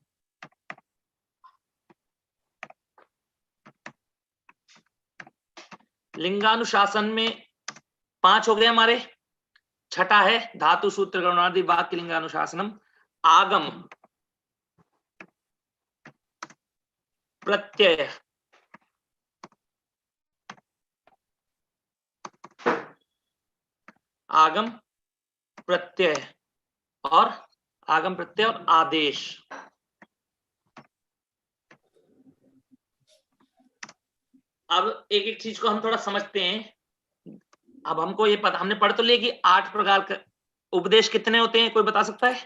लिंगानुशासन में 5 हो गए हमारे। छठा है धातु, सूत्र, गण, उनादि, वाक्य लिंगानुशासनम। आगम, प्रत्यय, आगम, प्रत्यय और आगम, प्रत्यय और आदेश। अब एक एक चीज को हम थोड़ा समझते हैं। अब हमको ये पता, हमने पढ़ तो लिया कि 8 प्रकार का उपदेश कितने होते हैं, कोई बता सकता है?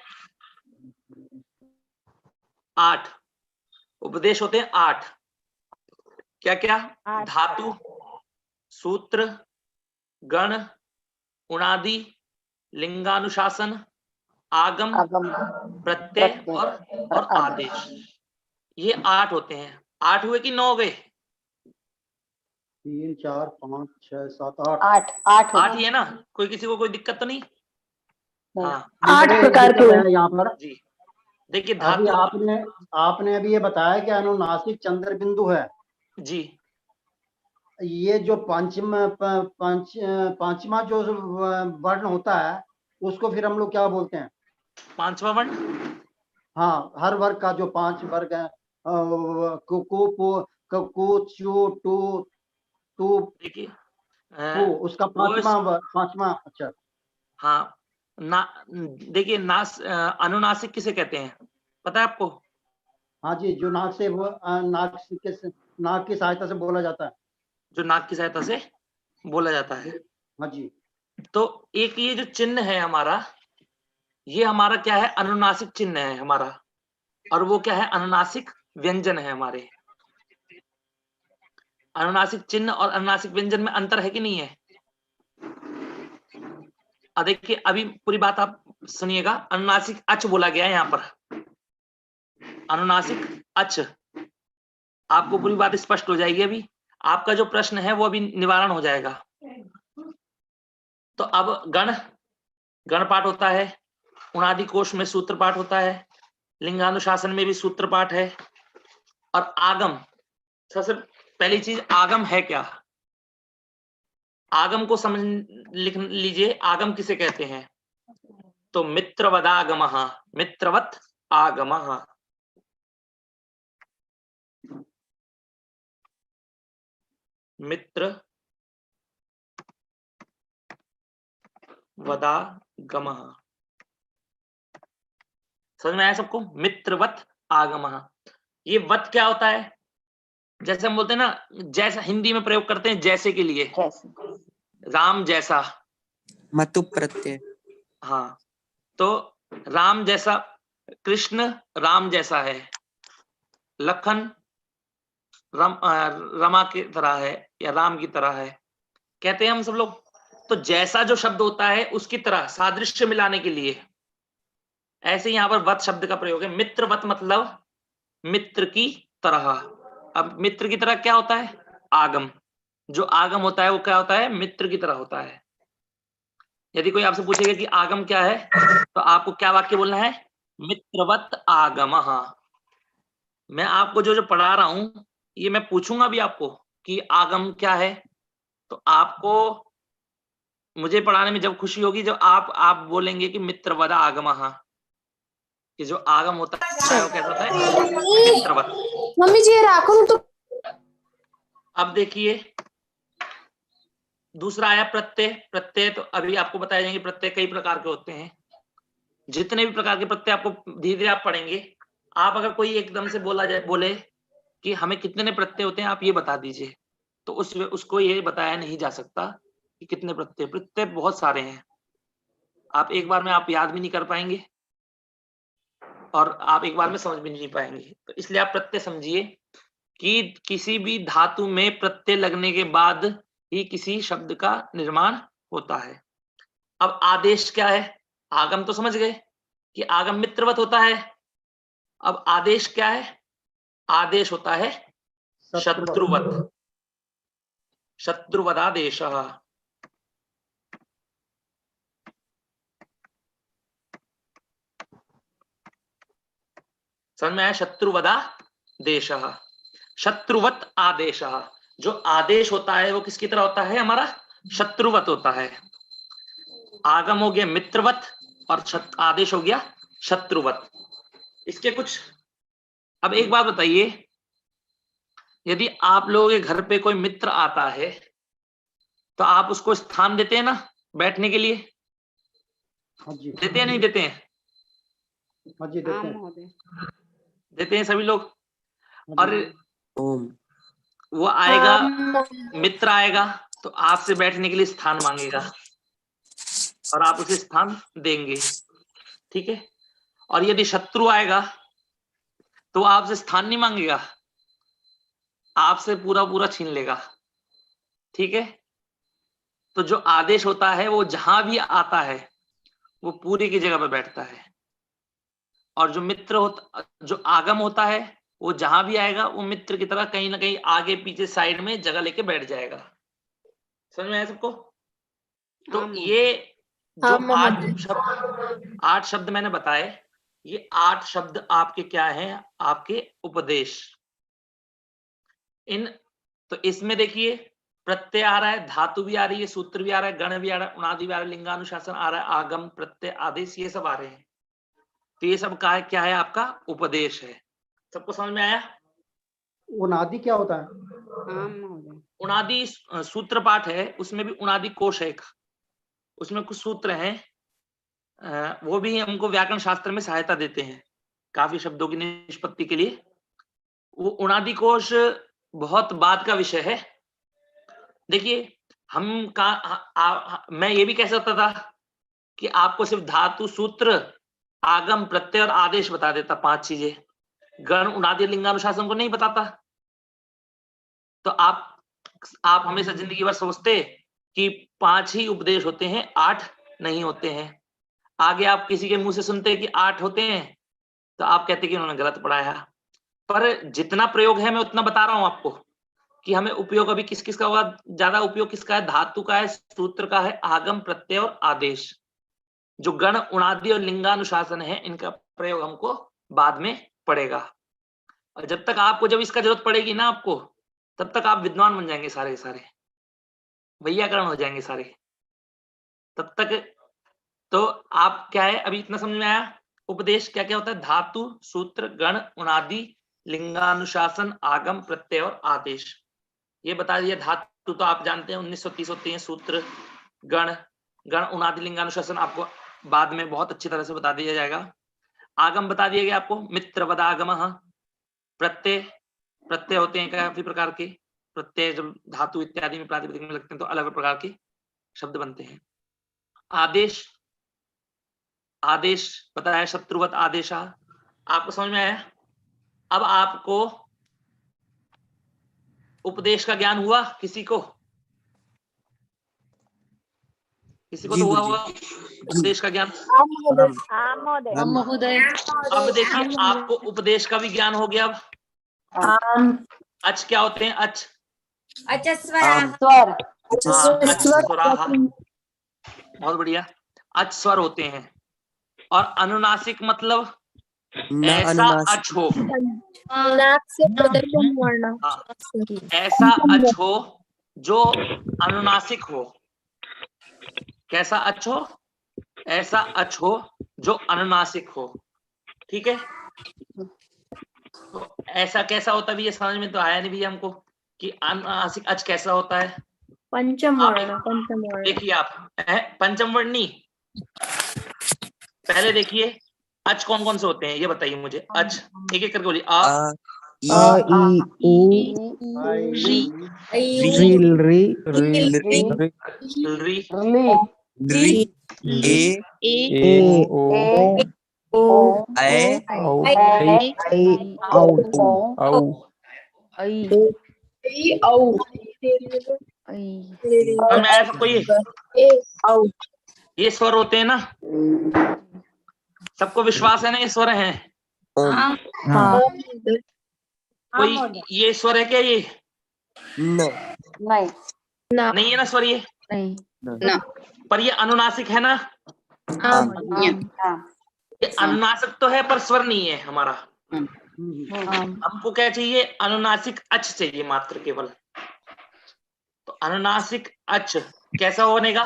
8 उपदेश होते हैं। 8 क्या क्या? धातु, सूत्र, गण, उणादि, लिंगानुशासन, आगम, प्रत्यय और आदेश। ये 8 होते हैं। 8 हुए कि 9 हो गए? 3 4 5 6 7 8 8 8 ही है ना? कोई किसी को कोई दिक्कत तो नहीं? हाँ 8 प्रकार के हैं यहाँ पर जी। देखिए अभी धातु आपने अभी ये बताया कि अनुनासिक चंद्र बिंदु है जी। ये जो पांचवा जो वर्ण होता है उसको फिर हम लोग क्या बोलते हैं? 5वां वर्ण? हाँ, हर वर्ग का जो 5 वर्ग है देखिए उसका पांचवा अक्षर। हाँ ना, देखिए अनुनासिक किसे कहते हैं पता है आपको? हाँ जी, जो नाक से वो नाक की सहायता से बोला जाता है। जो नाक की सहायता से बोला जाता है। हाँ जी। तो एक ये जो चिन्ह है हमारा, ये हमारा क्या है? अनुनासिक चिन्ह है हमारा। और वो क्या है? अनुनासिक व्यंजन है हमारे। अनुनासिक चिन्ह और अनुनासिक व्यंजन में अंतर है कि नहीं है? देखिए अभी पूरी बात आप सुनिएगा। अनुनासिक अच बोला गया है यहाँ पर, अनुनासिक अच। आपको पूरी बात स्पष्ट हो जाएगी। अभी आपका जो प्रश्न है वो अभी निवारण हो जाएगा। तो अब गण पाठ होता है, उणादि कोश में सूत्र पाठ होता है, लिंगानुशासन में भी सूत्र पाठ है, और आगम। सबसे पहली चीज आगम है क्या? आगम को समझ लिख लीजिए। आगम किसे कहते हैं? तो मित्रवदागमः, मित्रवत आगमः। मित्र वदागमः। समझ में आया सबको? मित्रवत आगमः। ये वत क्या होता है? जैसे हम बोलते हैं ना, जैसा हिंदी में प्रयोग करते हैं जैसे के लिए, राम जैसा, मतु प्रत्यय। हाँ, तो राम जैसा, कृष्ण राम जैसा है, लखन रमा की तरह है या राम की तरह है, कहते हैं हम सब लोग। तो जैसा जो शब्द होता है उसकी तरह सादृश्य मिलाने के लिए, ऐसे यहाँ पर वत शब्द का प्रयोग है। मित्रवत मतलब मित्र की तरह। अब मित्र की तरह क्या होता है? आगम। जो आगम होता है वो क्या होता है? मित्र की तरह होता है। यदि कोई आपसे पूछेगा कि आगम क्या है, तो आपको क्या वाक्य बोलना है? मित्रवत आगमः। मैं आपको जो जो पढ़ा रहा हूं ये मैं पूछूंगा भी आपको कि आगम क्या है, तो आपको मुझे पढ़ाने में जब खुशी होगी जब आप बोलेंगे कि मित्रवत आगमः। कि जो आगम होता है वो कैसा होता है? मित्रवत। मम्मी जी राखो तो। अब देखिए दूसरा आया प्रत्यय। प्रत्यय तो अभी आपको बताया जाएंगे। प्रत्यय कई प्रकार के होते हैं। जितने भी प्रकार के प्रत्यय आपको धीरे धीरे आप पढ़ेंगे। आप अगर कोई एकदम से बोले कि हमें कितने प्रत्यय होते हैं, आप ये बता दीजिए, तो उसको ये बताया नहीं जा सकता कि कितने प्रत्यय। प्रत्यय बहुत सारे हैं, आप एक बार में आप याद भी नहीं कर पाएंगे और आप एक बार में समझ भी नहीं पाएंगे। तो इसलिए आप प्रत्यय समझिए कि किसी भी धातु में प्रत्यय लगने के बाद ही किसी शब्द का निर्माण होता है। अब आदेश क्या है? आगम तो समझ गए कि आगम मित्रवत होता है। अब आदेश क्या है? आदेश होता है शत्रुवत। शत्रुवदादेशः। समझ में आया? शत्रुवदादेशः, शत्रुवत आदेशः। जो आदेश होता है वो किसकी तरह होता है? हमारा शत्रुवत होता है। आगम हो गया मित्रवत और आदेश हो गया शत्रुवत। इसके कुछ, अब एक बात बताइए, यदि आप लोगों के घर पे कोई मित्र आता है तो आप उसको स्थान देते हैं ना बैठने के लिए? हाँ जी। देते हैं नहीं देते हैं? हाँ जी, देते हैं। देते हैं सभी लोग। और वो आएगा, मित्र आएगा तो आपसे बैठने के लिए स्थान मांगेगा और आप उसे स्थान देंगे, ठीक है। और यदि शत्रु आएगा तो आपसे स्थान नहीं मांगेगा, आपसे पूरा पूरा छीन लेगा, ठीक है। तो जो आदेश होता है वो जहां भी आता है वो पूरी की जगह पर बैठता है, और जो मित्र होता, जो आगम होता है वो जहां भी आएगा वो मित्र की तरह कहीं ना कहीं आगे पीछे साइड में जगह लेके बैठ जाएगा। समझ में आया सबको? तो ये जो 8 शब्द मैंने बताए, ये 8 शब्द आपके क्या हैं? आपके उपदेश। तो इसमें देखिए प्रत्यय आ रहा है, धातु भी आ रही है, सूत्र भी आ रहा है, गण भी आ रहा है, उणादि भी आ रहा है, लिंगानुशासन आ रहा है, आगम, प्रत्यय, आदेश, ये सब आ रहे हैं। तो ये सब का क्या है? आपका उपदेश है। सबको समझ में आया? उनादि क्या होता है? उणादि सूत्र पाठ है, उसमें भी उणादि कोश है एक, उसमें कुछ सूत्र हैं, वो भी हमको व्याकरण शास्त्र में सहायता देते हैं काफी शब्दों की निष्पत्ति के लिए। वो उणादि कोश बहुत बाद का विषय है। देखिए मैं ये भी कह सकता था कि आपको सिर्फ धातु, सूत्र, आगम, प्रत्यय और आदेश बता देता, 5 चीजें। गण, उणादि, लिंगानुशासन को नहीं बताता। तो आप हमेशा जिंदगी भर सोचते कि 5 ही उपदेश होते हैं, 8 नहीं होते हैं। आगे आप किसी के मुंह से सुनते कि 8 होते हैं तो आप कहते कि उन्होंने गलत पढ़ाया। पर जितना प्रयोग है मैं उतना बता रहा हूं आपको कि हमें उपयोग अभी किस किस का होगा। ज्यादा उपयोग किसका है? धातु का है, सूत्र का है, आगम, प्रत्यय और आदेश। जो गण, उणादि और लिंगानुशासन है, इनका प्रयोग हमको बाद में पड़ेगा। और जब तक आपको, जब इसका जरूरत पड़ेगी ना आपको, तब तक आप विद्वान बन जाएंगे, सारे के सारे वैयाकरण हो जाएंगे सारे। तब तक तो आप क्या है, अभी इतना समझ में आया? उपदेश क्या क्या होता है? धातु, सूत्र, गण, उणादि, लिंगानुशासन, आगम, प्रत्यय और आदेश, ये बता दिया। धातु तो आप जानते हैं 1930 होती है, सूत्र, गण, उणादि, लिंगानुशासन आपको बाद में बहुत अच्छी तरह से बता दिया जाएगा। आगम बता दिया गया आपको, मित्र वदागम। प्रत्यय होते हैं काफी प्रकार के। प्रत्यय जब धातु इत्यादि में, प्रातिपदिक में लगते हैं तो अलग प्रकार के शब्द बनते हैं। आदेश बताया, शत्रुवत आदेशा। आपको समझ में आया? अब आपको उपदेश का ज्ञान हुआ? किसी को तो हुआ होगा उपदेश का ज्ञान। अब देखिए आपको उपदेश का भी ज्ञान हो गया। अब अच क्या होते हैं? अच बहुत बढ़िया। अच स्वर होते हैं। और अनुनासिक मतलब ऐसा अच हो, ऐसा अच हो जो अनुनासिक हो। कैसा अच हो? ऐसा अच हो जो अनुनासिक हो, ठीक है। तो ऐसा कैसा होता है? ये समझ में तो आया नहीं भैया हमको कि अनुनासिक अच कैसा होता है। पंचम वर्ण। देखिए आप, पंचम वर्णी पहले देखिए, अच कौन कौन से होते हैं ये बताइए मुझे। अच एक एक करके बोलिए। आ, ई, उ, री, ए, ओ, ऐ, मैं आया सबको? ये स्वर होते हैं ना, सबको विश्वास है ना ये स्वर हैं? कोई ये स्वर है क्या? ये नहीं है ना स्वर ये? नहीं। पर ये अनुनासिक है ना? ये अनुनासिक तो है पर स्वर नहीं है हमारा। हमको क्या चाहिए? अनुनासिक अच चाहिए मात्र, केवल। तो अनुनासिक अच कैसा होने का?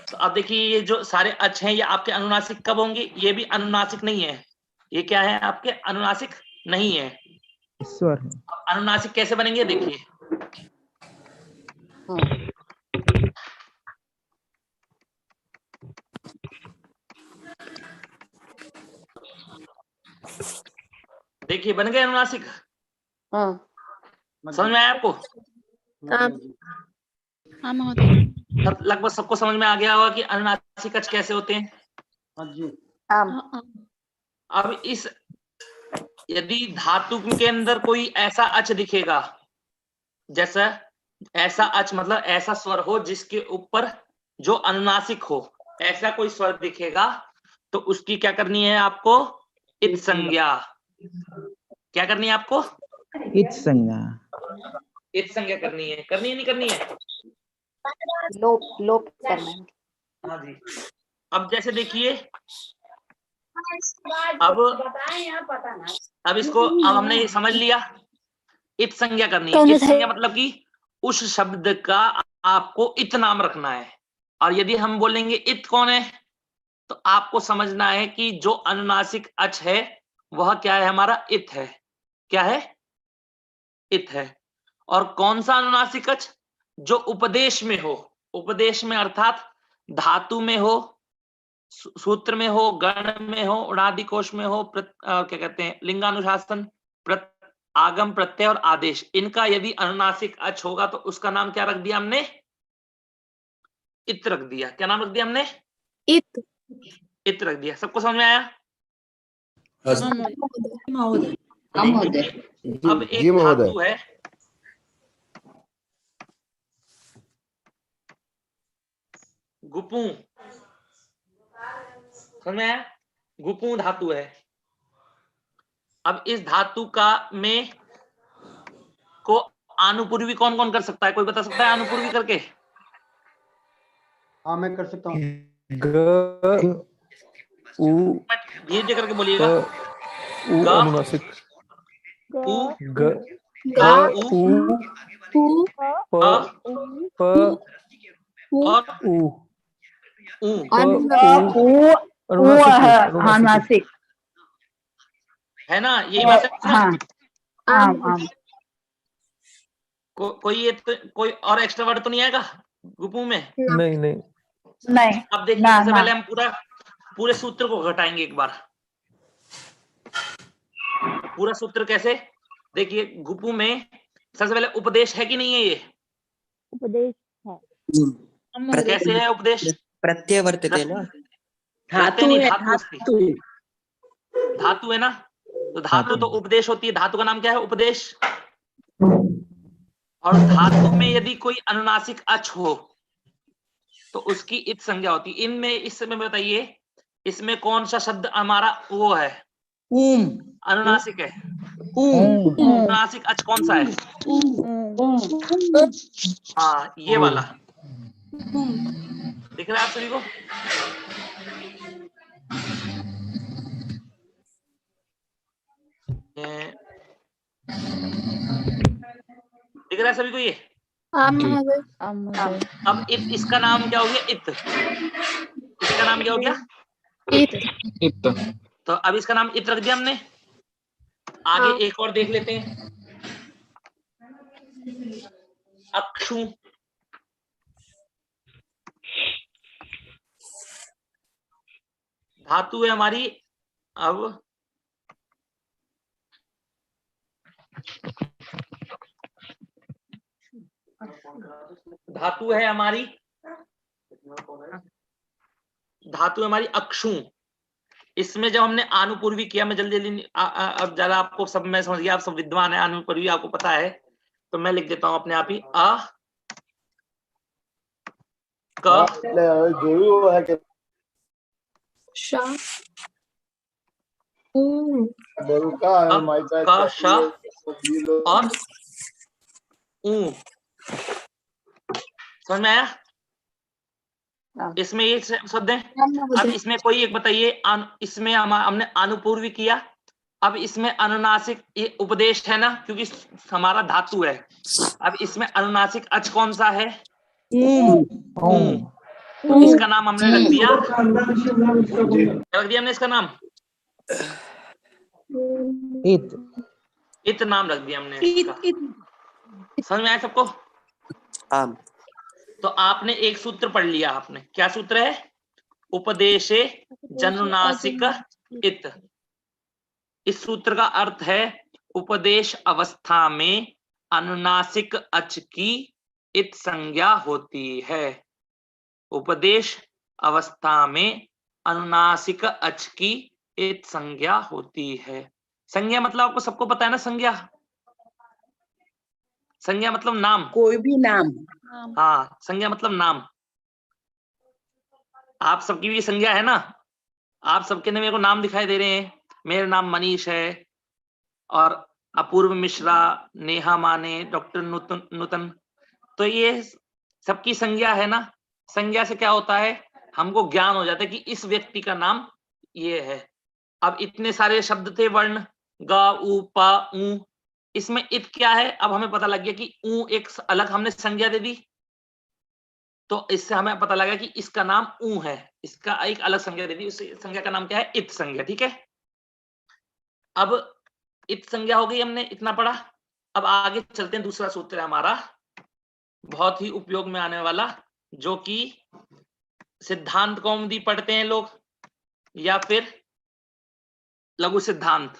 तो अब देखिए ये जो सारे अच हैं ये आपके अनुनासिक कब होंगे? ये भी अनुनासिक नहीं है। ये क्या है? आपके अनुनासिक नहीं है, स्वर है। अनुनासिक कैसे बनेंगे? देखिए देखिए बन गए अनुनासिक। समझ में आया आपको? हाँ महोदय। लगभग सबको समझ में आ गया होगा कि अनुनासिक अच कैसे होते हैं। हाँ जी। अब इस यदि धातु के अंदर कोई ऐसा अच दिखेगा, जैसा ऐसा अच मतलब ऐसा स्वर हो जिसके ऊपर जो अनुनासिक हो, ऐसा कोई स्वर दिखेगा तो उसकी क्या करनी है आपको? इत संज्ञा। क्या करनी है आपको? इत संज्ञा। इत संज्ञा करनी है। करनी है नहीं करनी है? लोप करना है। हाँ जी। अब जैसे देखिए, अब इसको अब हमने समझ लिया, इत संज्ञा करनी है। इत संज्ञा मतलब कि उस शब्द का आपको इत नाम रखना है। और यदि हम बोलेंगे इत कौन है, तो आपको समझना है कि जो अनुनासिक अच है वह क्या है? हमारा इत है। क्या है? इत है। और कौन सा अनुनासिक अच? जो उपदेश में हो। उपदेश में अर्थात धातु में हो, सूत्र में हो, गण में हो, उणादि कोश में हो, क्या कहते हैं, लिंगानुशासन, आगम, प्रत्यय और आदेश, इनका यदि अनुनासिक अच होगा तो उसका नाम क्या रख दिया हमने? इत रख दिया। क्या नाम रख दिया हमने? इत। इत रख दिया। सबको समझ में आया? महोदय। अब एक धातु है, गुपू। समझ में आया? गुपू धातु है। अब इस धातु का में को आनुपूर्वी कौन कौन कर सकता है? कोई बता सकता है आनुपूर्वी करके? हाँ मैं कर सकता हूँ। धीरे करके बोलिएगा। अनुनासिक। उ ग उ प और अनुनासिक है ना? यही बात है ना? कोई और एक्स्ट्रा वर्ड तो नहीं आएगा गुपू में? नहीं। अब देखिए, सबसे पहले हम पूरे सूत्र को घटाएंगे एक बार। पूरा सूत्र कैसे? देखिए, गुपू में सबसे पहले उपदेश है कि नहीं है? ये उपदेश है। कैसे है उपदेश? प्रत्यय वर्तते ना। धातु है, धातु है ना? तो धातु तो उपदेश होती है। धातु का नाम क्या है? उपदेश। और धातु में यदि कोई अनुनासिक अच हो तो उसकी इत संज्ञा होती है। इनमें इस समय बताइए, इसमें कौन सा शब्द हमारा वो है? अनुनासिक है। अनुनासिक अच कौन सा है? हाँ, ये वाला दिख रहा है आप सभी को? दिख रहा है सभी को ये? अब इसका नाम क्या हो गया? इत। इसका नाम क्या हो गया? इत। तो अब इसका नाम इत रख दिया हमने। आगे एक और देख लेते हैं, अक्षु। धातु है हमारी। अब धातु है हमारी, धातु है हमारी अक्षु। इसमें जब हमने आनुपूर्वी किया, मैं जल्दी अब ज्यादा आपको सब मैं समझ गया, आप सब विद्वान है, आनुपूर्वी आपको पता है, तो मैं लिख देता हूं अपने आप ही। अ क श और ऊ। समझ में आया? इसमें ये शब्द है। अब इसमें कोई एक बताइए, इसमें हमने आनुपूर्वी किया, अब इसमें अनुनासिक, ये उपदेश है ना, क्योंकि हमारा धातु है। अब इसमें अनुनासिक अच कौन सा है? इसका नाम हमने रख दिया, रख दिया हमने इसका नाम इत। इत नाम रख दिया हमने इसका। समझ में आया सबको? तो आपने एक सूत्र पढ़ लिया। आपने क्या सूत्र है? उपदेशे जनुनासिक इत। इस सूत्र का अर्थ है उपदेश अवस्था में अनुनासिक अच की इत संज्ञा होती है। उपदेश अवस्था में अनुनासिक अच की इत संज्ञा होती है। संज्ञा मतलब आपको सबको पता है ना, संज्ञा, संज्ञा मतलब नाम, कोई भी नाम। हाँ, संज्ञा मतलब नाम। आप सबकी भी संज्ञा है ना, आप सबके ने मेरे को नाम दिखाई दे रहे हैं। मेरा नाम मनीष है और अपूर्व मिश्रा, नेहा माने, डॉक्टर नूतन, तो ये सबकी संज्ञा है ना। संज्ञा से क्या होता है, हमको ज्ञान हो जाता है कि इस व्यक्ति का नाम ये है। अब इतने सारे शब्द थे वर्ण, ग, उ, प, उ, इसमें इत क्या है, अब हमें पता लग गया कि उ एक अलग हमने संज्ञा दे दी, तो इससे हमें पता लगा कि इसका नाम ऊ है, इसका एक अलग संज्ञा दे दी, उस संज्ञा का नाम क्या है, इत संज्ञा। ठीक है, अब इत संज्ञा हो गई, हमने इतना पढ़ा। अब आगे चलते हैं, दूसरा सूत्र है हमारा बहुत ही उपयोग में आने वाला, जो कि सिद्धांत कौमुदी पढ़ते हैं लोग या फिर लघु सिद्धांत।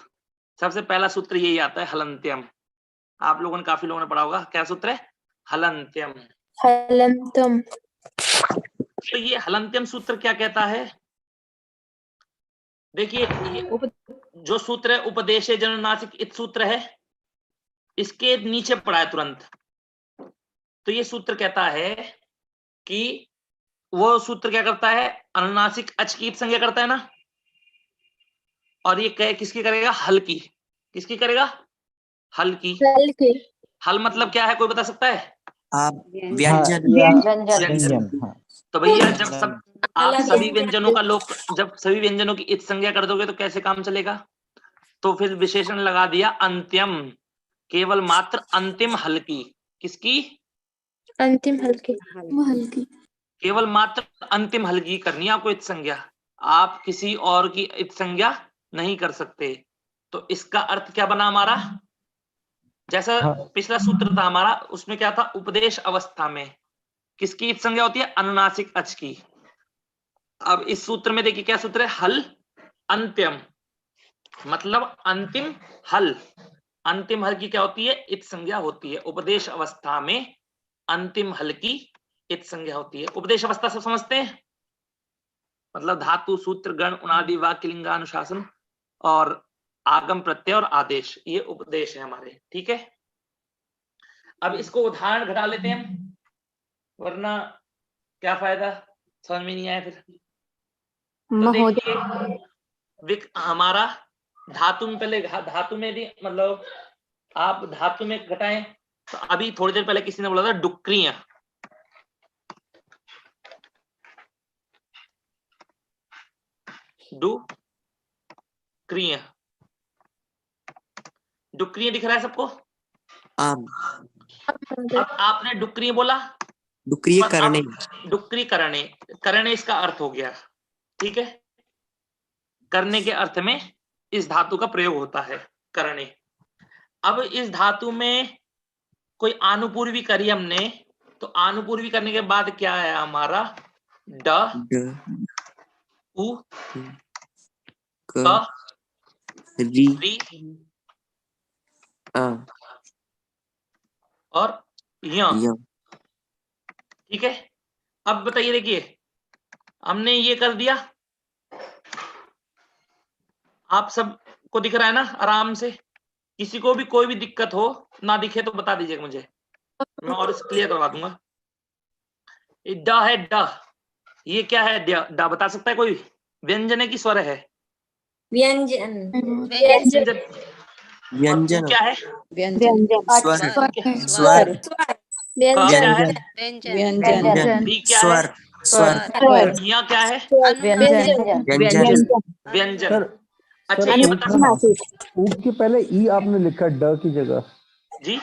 सबसे पहला सूत्र यही आता है, हलंत्यम। आप लोगों ने, काफी लोगों ने पढ़ा होगा, क्या सूत्र है, हलंत्यम। हलंत्यम। तो ये हलंत्यम सूत्र क्या कहता है, देखिए ये जो सूत्र है उपदेशे जनुनासिक इत सूत्र है, इसके नीचे पढ़ा है तुरंत। तो ये सूत्र कहता है कि वो सूत्र क्या करता है, अनुनासिक अच की इत संज्ञा करता है ना, और ये किसकी करेगा, हल की। किसकी करेगा, हल की। हल मतलब क्या है, कोई बता सकता है, व्यंजन। व्यंजन। तो भैया जब सब आप सभी व्यंजनों का लोग, जब सभी व्यंजनों की इत संज्ञा कर दोगे तो कैसे काम चलेगा, तो फिर विशेषण लगा दिया अंत्यम, केवल मात्र अंतिम हल की। किसकी, अंतिम हल्की, हल्की। केवल मात्र अंतिम हल की करनी है आपको इत संज्ञा, आप किसी और की इत संज्ञा नहीं कर सकते। तो इसका अर्थ क्या बना हमारा, जैसा पिछला सूत्र था हमारा, उसमें क्या था, उपदेश अवस्था में किसकी इत संज्ञा होती है, अनुनासिक अच की। अब इस सूत्र में देखिए क्या सूत्र है, हल अंत्यम, मतलब अंतिम हल। अंतिम हल की क्या होती है, इत संज्ञा होती है। उपदेश अवस्था में अंतिम हल की इत संज्ञा होती है। उपदेश अवस्था सब समझते हैं, मतलब धातु, सूत्र, गण, उनादि, वाक्य, लिंगानुशासन और आगम, प्रत्यय और आदेश, ये उपदेश है हमारे। ठीक है, अब इसको उदाहरण घटा लेते हैं हम, वरना क्या फायदा, समझ में नहीं आया फिर। तो देखिए हमारा धातु में, पहले धातु में भी, मतलब आप धातु में घटाएं, तो अभी थोड़ी देर पहले किसी ने बोला था डुक्रियां, डुक्रियां, डुक्रियां दिख रहा है सबको। अब आपने डुक्री बोला, डुक्री करने, डुक्री करने, करने इसका अर्थ हो गया। ठीक है, करने के अर्थ में इस धातु का प्रयोग होता है, करने। अब इस धातु में कोई आनुपूर्वी करी हमने, तो आनुपूर्वी करने के बाद क्या आया हमारा, ड, उ, क, री और य। ठीक है, अब बताइए, देखिए हमने ये कर दिया, आप सबको दिख रहा है ना आराम से। किसी को भी कोई भी दिक्कत हो, ना दिखे तो बता दीजिएगा मुझे, मैं और क्लियर करवा दूंगा। ड है, ड, ये क्या है, ड बता सकता है कोई, व्यंजन है कि स्वर है, व्यंजन। व्यंजन। व्यंजन क्या है, व्यंजन। स्वर, व्यंजन। क्या है, स्वर, स्वर, यहाँ क्या है, व्यंजन, व्यंजन। अच्छा ये बता सकते, ऊ के पहले ई आपने लिखा ड की जगह जी,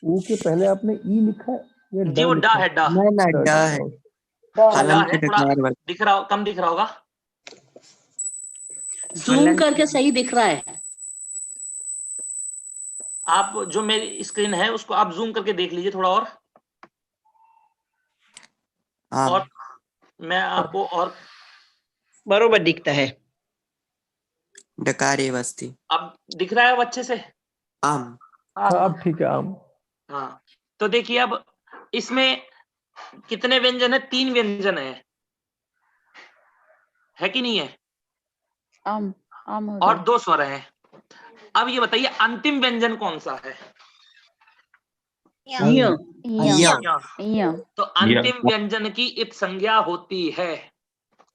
ऊ के पहले आपने ई लिखा या जी वो ड है, ड है, थोड़ा दिख रहा, कम दिख रहा होगा, जूम करके सही दिख रहा है। आप जो मेरी स्क्रीन है उसको आप जूम करके देख लीजिए थोड़ा और मैं आपको और बरोबर दिखता है। डकारे वस्ती, अब दिख रहा है वो अच्छे से। आम, अब ठीक है आम। हाँ, तो देखिए अब इसमें कितने व्यंजन है? 3 व्यंजन है कि नहीं है? आम आम और 2 स्वर हैं। अब ये बताइए अंतिम व्यंजन कौन सा है? तो अंतिम व्यंजन की इत संज्ञा होती है,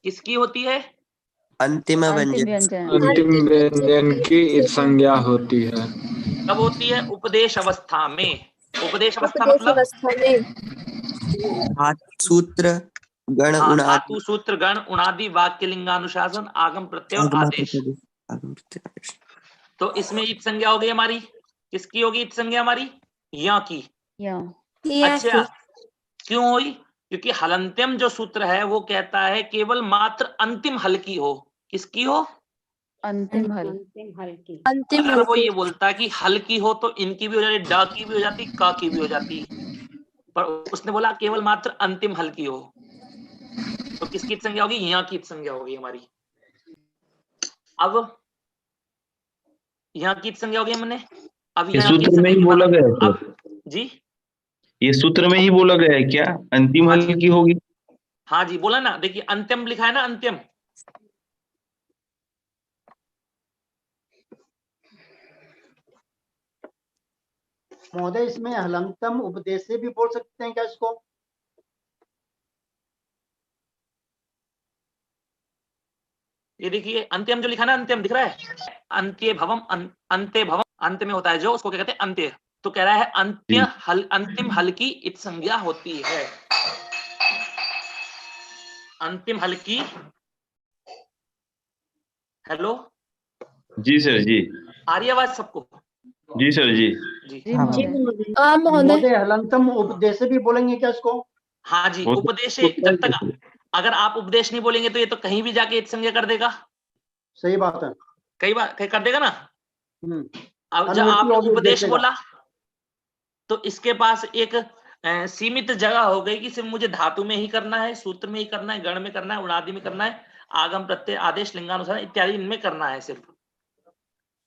किसकी होती है? अंतिम व्यंजन। अंतिम व्यंजन की इत संज्ञा होती है। कब होती है? उपदेश अवस्था में। उपदेश अवस्था उपदेश मतलब अवस्था में धातु सूत्र गण उणादि धातु सूत्र गण उणादि वाक्य लिंगानुशासन आगम प्रत्यय और आदेश। तो इसमें इत संज्ञा हो गई हमारी, किसकी होगी इत संज्ञा हमारी? या की। अच्छा, क्यों हुई? क्योंकि हलंत्यम जो सूत्र है वो कहता है केवल मात्र अंतिम हल की हो। किसकी हो? अंतिम हल की। अगर वो ये बोलता कि हल की हो तो इनकी भी हो जाती, ड की भी हो जाती, क की भी हो जाती, पर उसने बोला केवल मात्र अंतिम हल की हो। तो किसकी इत संज्ञा होगी? यहाँ की इत संज्ञा होगी हमारी। अब यहाँ की इत संज्ञा होगी हमने। अब ये यहाँ की सूत्र में ही बोला गया है तो? अब जी ये सूत्र में ही बोला गया है क्या अंतिम हल की होगी? हाँ जी, बोला ना, देखिए अंत्यम लिखा है ना, अंत्यम। महोदय इसमें हलंतम उपदेश से भी बोल सकते हैं क्या इसको? ये देखिए अंत्यम जो लिखा ना, अंत्यम दिख रहा है, अंत्य भवम, अंत्य भवम, अंत में होता है जो, उसको क्या कहते हैं? अंत्य। तो कह रहा है अंत्य हल, अंतिम हल की इत संज्ञा होती है। अंतिम हल की। हेलो जी सर जी। आ रही आवाज सबको? जी सर जी। महोदय हलंतम उपदेश से भी बोलेंगे क्या इसको? हाँ जी, उपदेश। जब तक अगर आप उपदेश नहीं बोलेंगे तो ये तो कहीं भी जाके इत संज्ञा कर देगा। सही बात है, कई बार कर देगा ना। अब जब अनुवृत्ति आपने और उपदेश देखेगा। बोला तो इसके पास एक सीमित जगह हो गई कि सिर्फ मुझे धातु में ही करना है, सूत्र में ही करना है, गण में करना है, उणादि में करना है, आगम प्रत्यय आदेश लिंगानुसार इत्यादि इनमें करना है सिर्फ।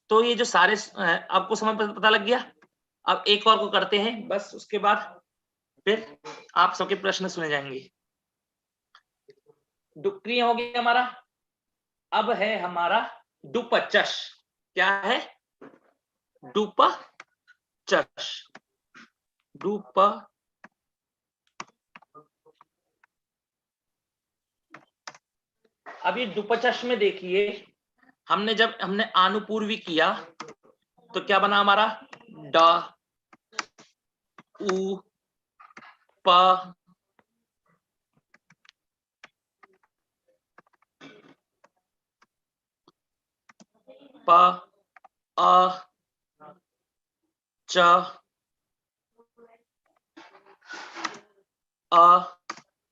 तो ये जो सारे आपको समझ पता लग गया। अब एक और को करते हैं बस, उसके बाद फिर आप सबके प्रश्न सुने जाएंगे। डुक्रिय हो गया हमारा। अब है हमारा डुपचश। क्या है? डुपचश। डुप अभी डुपचश में देखिए, जब हमने आनुपूर्वी किया तो क्या बना हमारा? ड उ प प अ च अ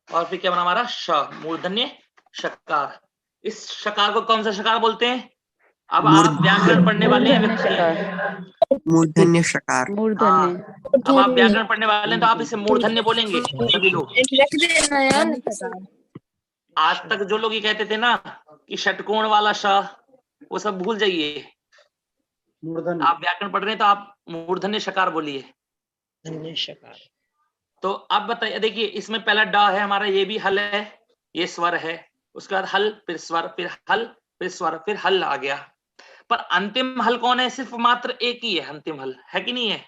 और फिर क्या बना हमारा? श, मूर्धन्य शकार। इस शकार को कौन सा शकार बोलते हैं? अब आप व्याकरण पढ़ने वाले हैं मूर्धन्य शकार। अब आप व्याकरण पढ़ने वाले हैं तो आप इसे मूर्धन्य बोलेंगे सभी लोग। आज तक जो लोग ये कहते थे ना कि षटकोण वाला श, वो सब भूल जाइए। आप व्याकरण पढ़ रहे हैं तो आप मूर्धन्य शकार बोलिए। तो अब बताइए, देखिए इसमें पहला ड है हमारा, ये भी हल है, ये स्वर है, उसके बाद हल, फिर स्वर, फिर हल, फिर स्वर, फिर हल आ गया। पर अंतिम हल कौन है? सिर्फ मात्र एक ही है अंतिम हल, है कि नहीं है?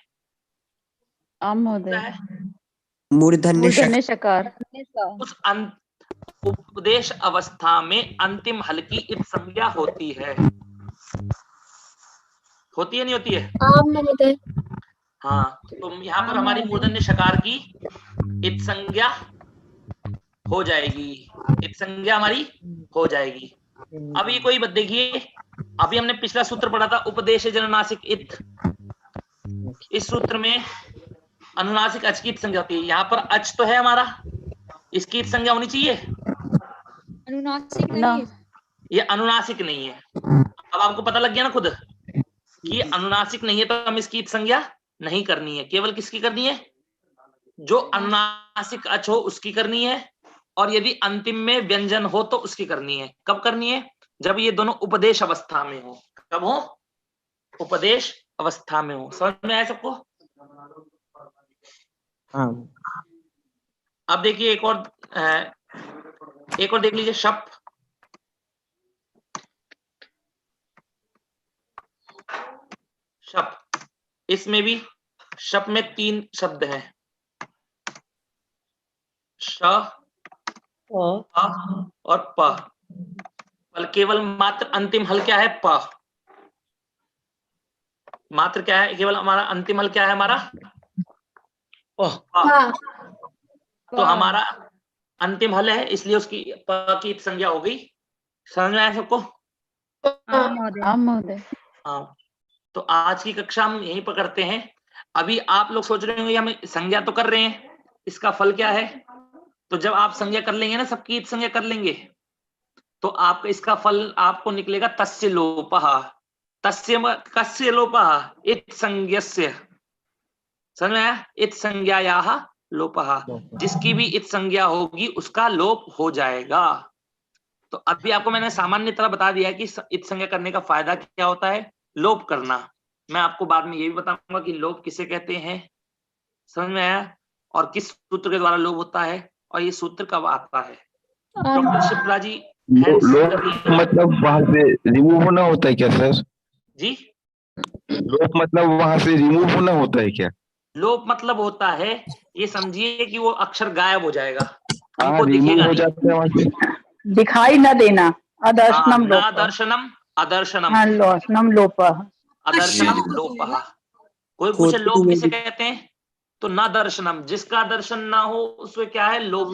मूर्धन्य शकार। उस उपदेश अवस्था में अंतिम हल की इत संज्ञा होती है। होती है नहीं होती है? हाँ, तो यहाँ पर हमारी मूर्धन्य शकार की इत संज्ञा हो जाएगी। इत संज्ञा हमारी हो जाएगी। अब ये कोई बात देखिए, अभी हमने पिछला सूत्र पढ़ा था उपदेश जननासिक इत। इस सूत्र में अनुनासिक अच की इत संज्ञा होती है। यहाँ पर अच तो है हमारा, इसकी इत संज्ञा होनी चाहिए। अनुनासिक नहीं है। ये अनुनासिक नहीं है। अब आपको पता लग गया ना खुद कि ये अनुनासिक नहीं है, तो हम इसकी इत संज्ञा नहीं करनी है। केवल किसकी करनी है? जो अनुनासिक अच हो उसकी करनी है, और यदि अंतिम में व्यंजन हो तो उसकी करनी है। कब करनी है? जब ये दोनों उपदेश अवस्था में हो। कब हो? उपदेश अवस्था में हो। समझ में आया सबको? हाँ। अब देखिए एक और देख लीजिए, शप। शप, इसमें भी शप में 3 शब्द हैं, श, अ और प। केवल मात्र अंतिम हल क्या है? प। मात्र क्या है? केवल हमारा अंतिम हल क्या है? हमारा प। तो हमारा अंतिम हल है, इसलिए उसकी प की संज्ञा हो गई। समझ में आया सबको? हाँ। तो आज की कक्षा हम यहीं पकड़ते हैं। अभी आप लोग सोच रहे होंगे हम संज्ञा तो कर रहे हैं, इसका फल क्या है? तो जब आप संज्ञा कर लेंगे ना, सबकी इत संज्ञा कर लेंगे, तो आपका इसका फल आपको निकलेगा तस्य लोपः। तस्य कस्य लोपः? इत संज्ञस्य। समझ में आया? इत संज्ञायाः लोपः। जिसकी भी इत संज्ञा होगी उसका लोप हो जाएगा। तो अभी आपको मैंने सामान्य तरह बता दिया कि इत संज्ञा करने का फायदा क्या होता है, लोप करना। मैं आपको बाद में ये भी बताऊंगा कि लोप किसे कहते हैं। समझ में आया? और किस सूत्र के द्वारा लोप होता है, और ये सूत्र कब आता है। डॉक्टर शिप्रा जी, लोप मतलब वहां से रिमूव होना होता है क्या सर? जी, लोप मतलब वहां से रिमूव होना होता है क्या? लोप मतलब होता है, ये समझिए कि वो अक्षर गायब हो जाएगा, हाँ, हमको रिमूव दिखेगा हो नहीं। जाता है वहां से। दिखाई न देना, अदर्शनम ना लोपः। दर्शनम अदर्शनम, हाँ, लोशनम लोपः। अदर्शनम लोपः। कोई पूछे लोप किसे कहते हैं, तो ना दर्शनम, जिसका दर्शन ना हो उसमें क्या है? लोप,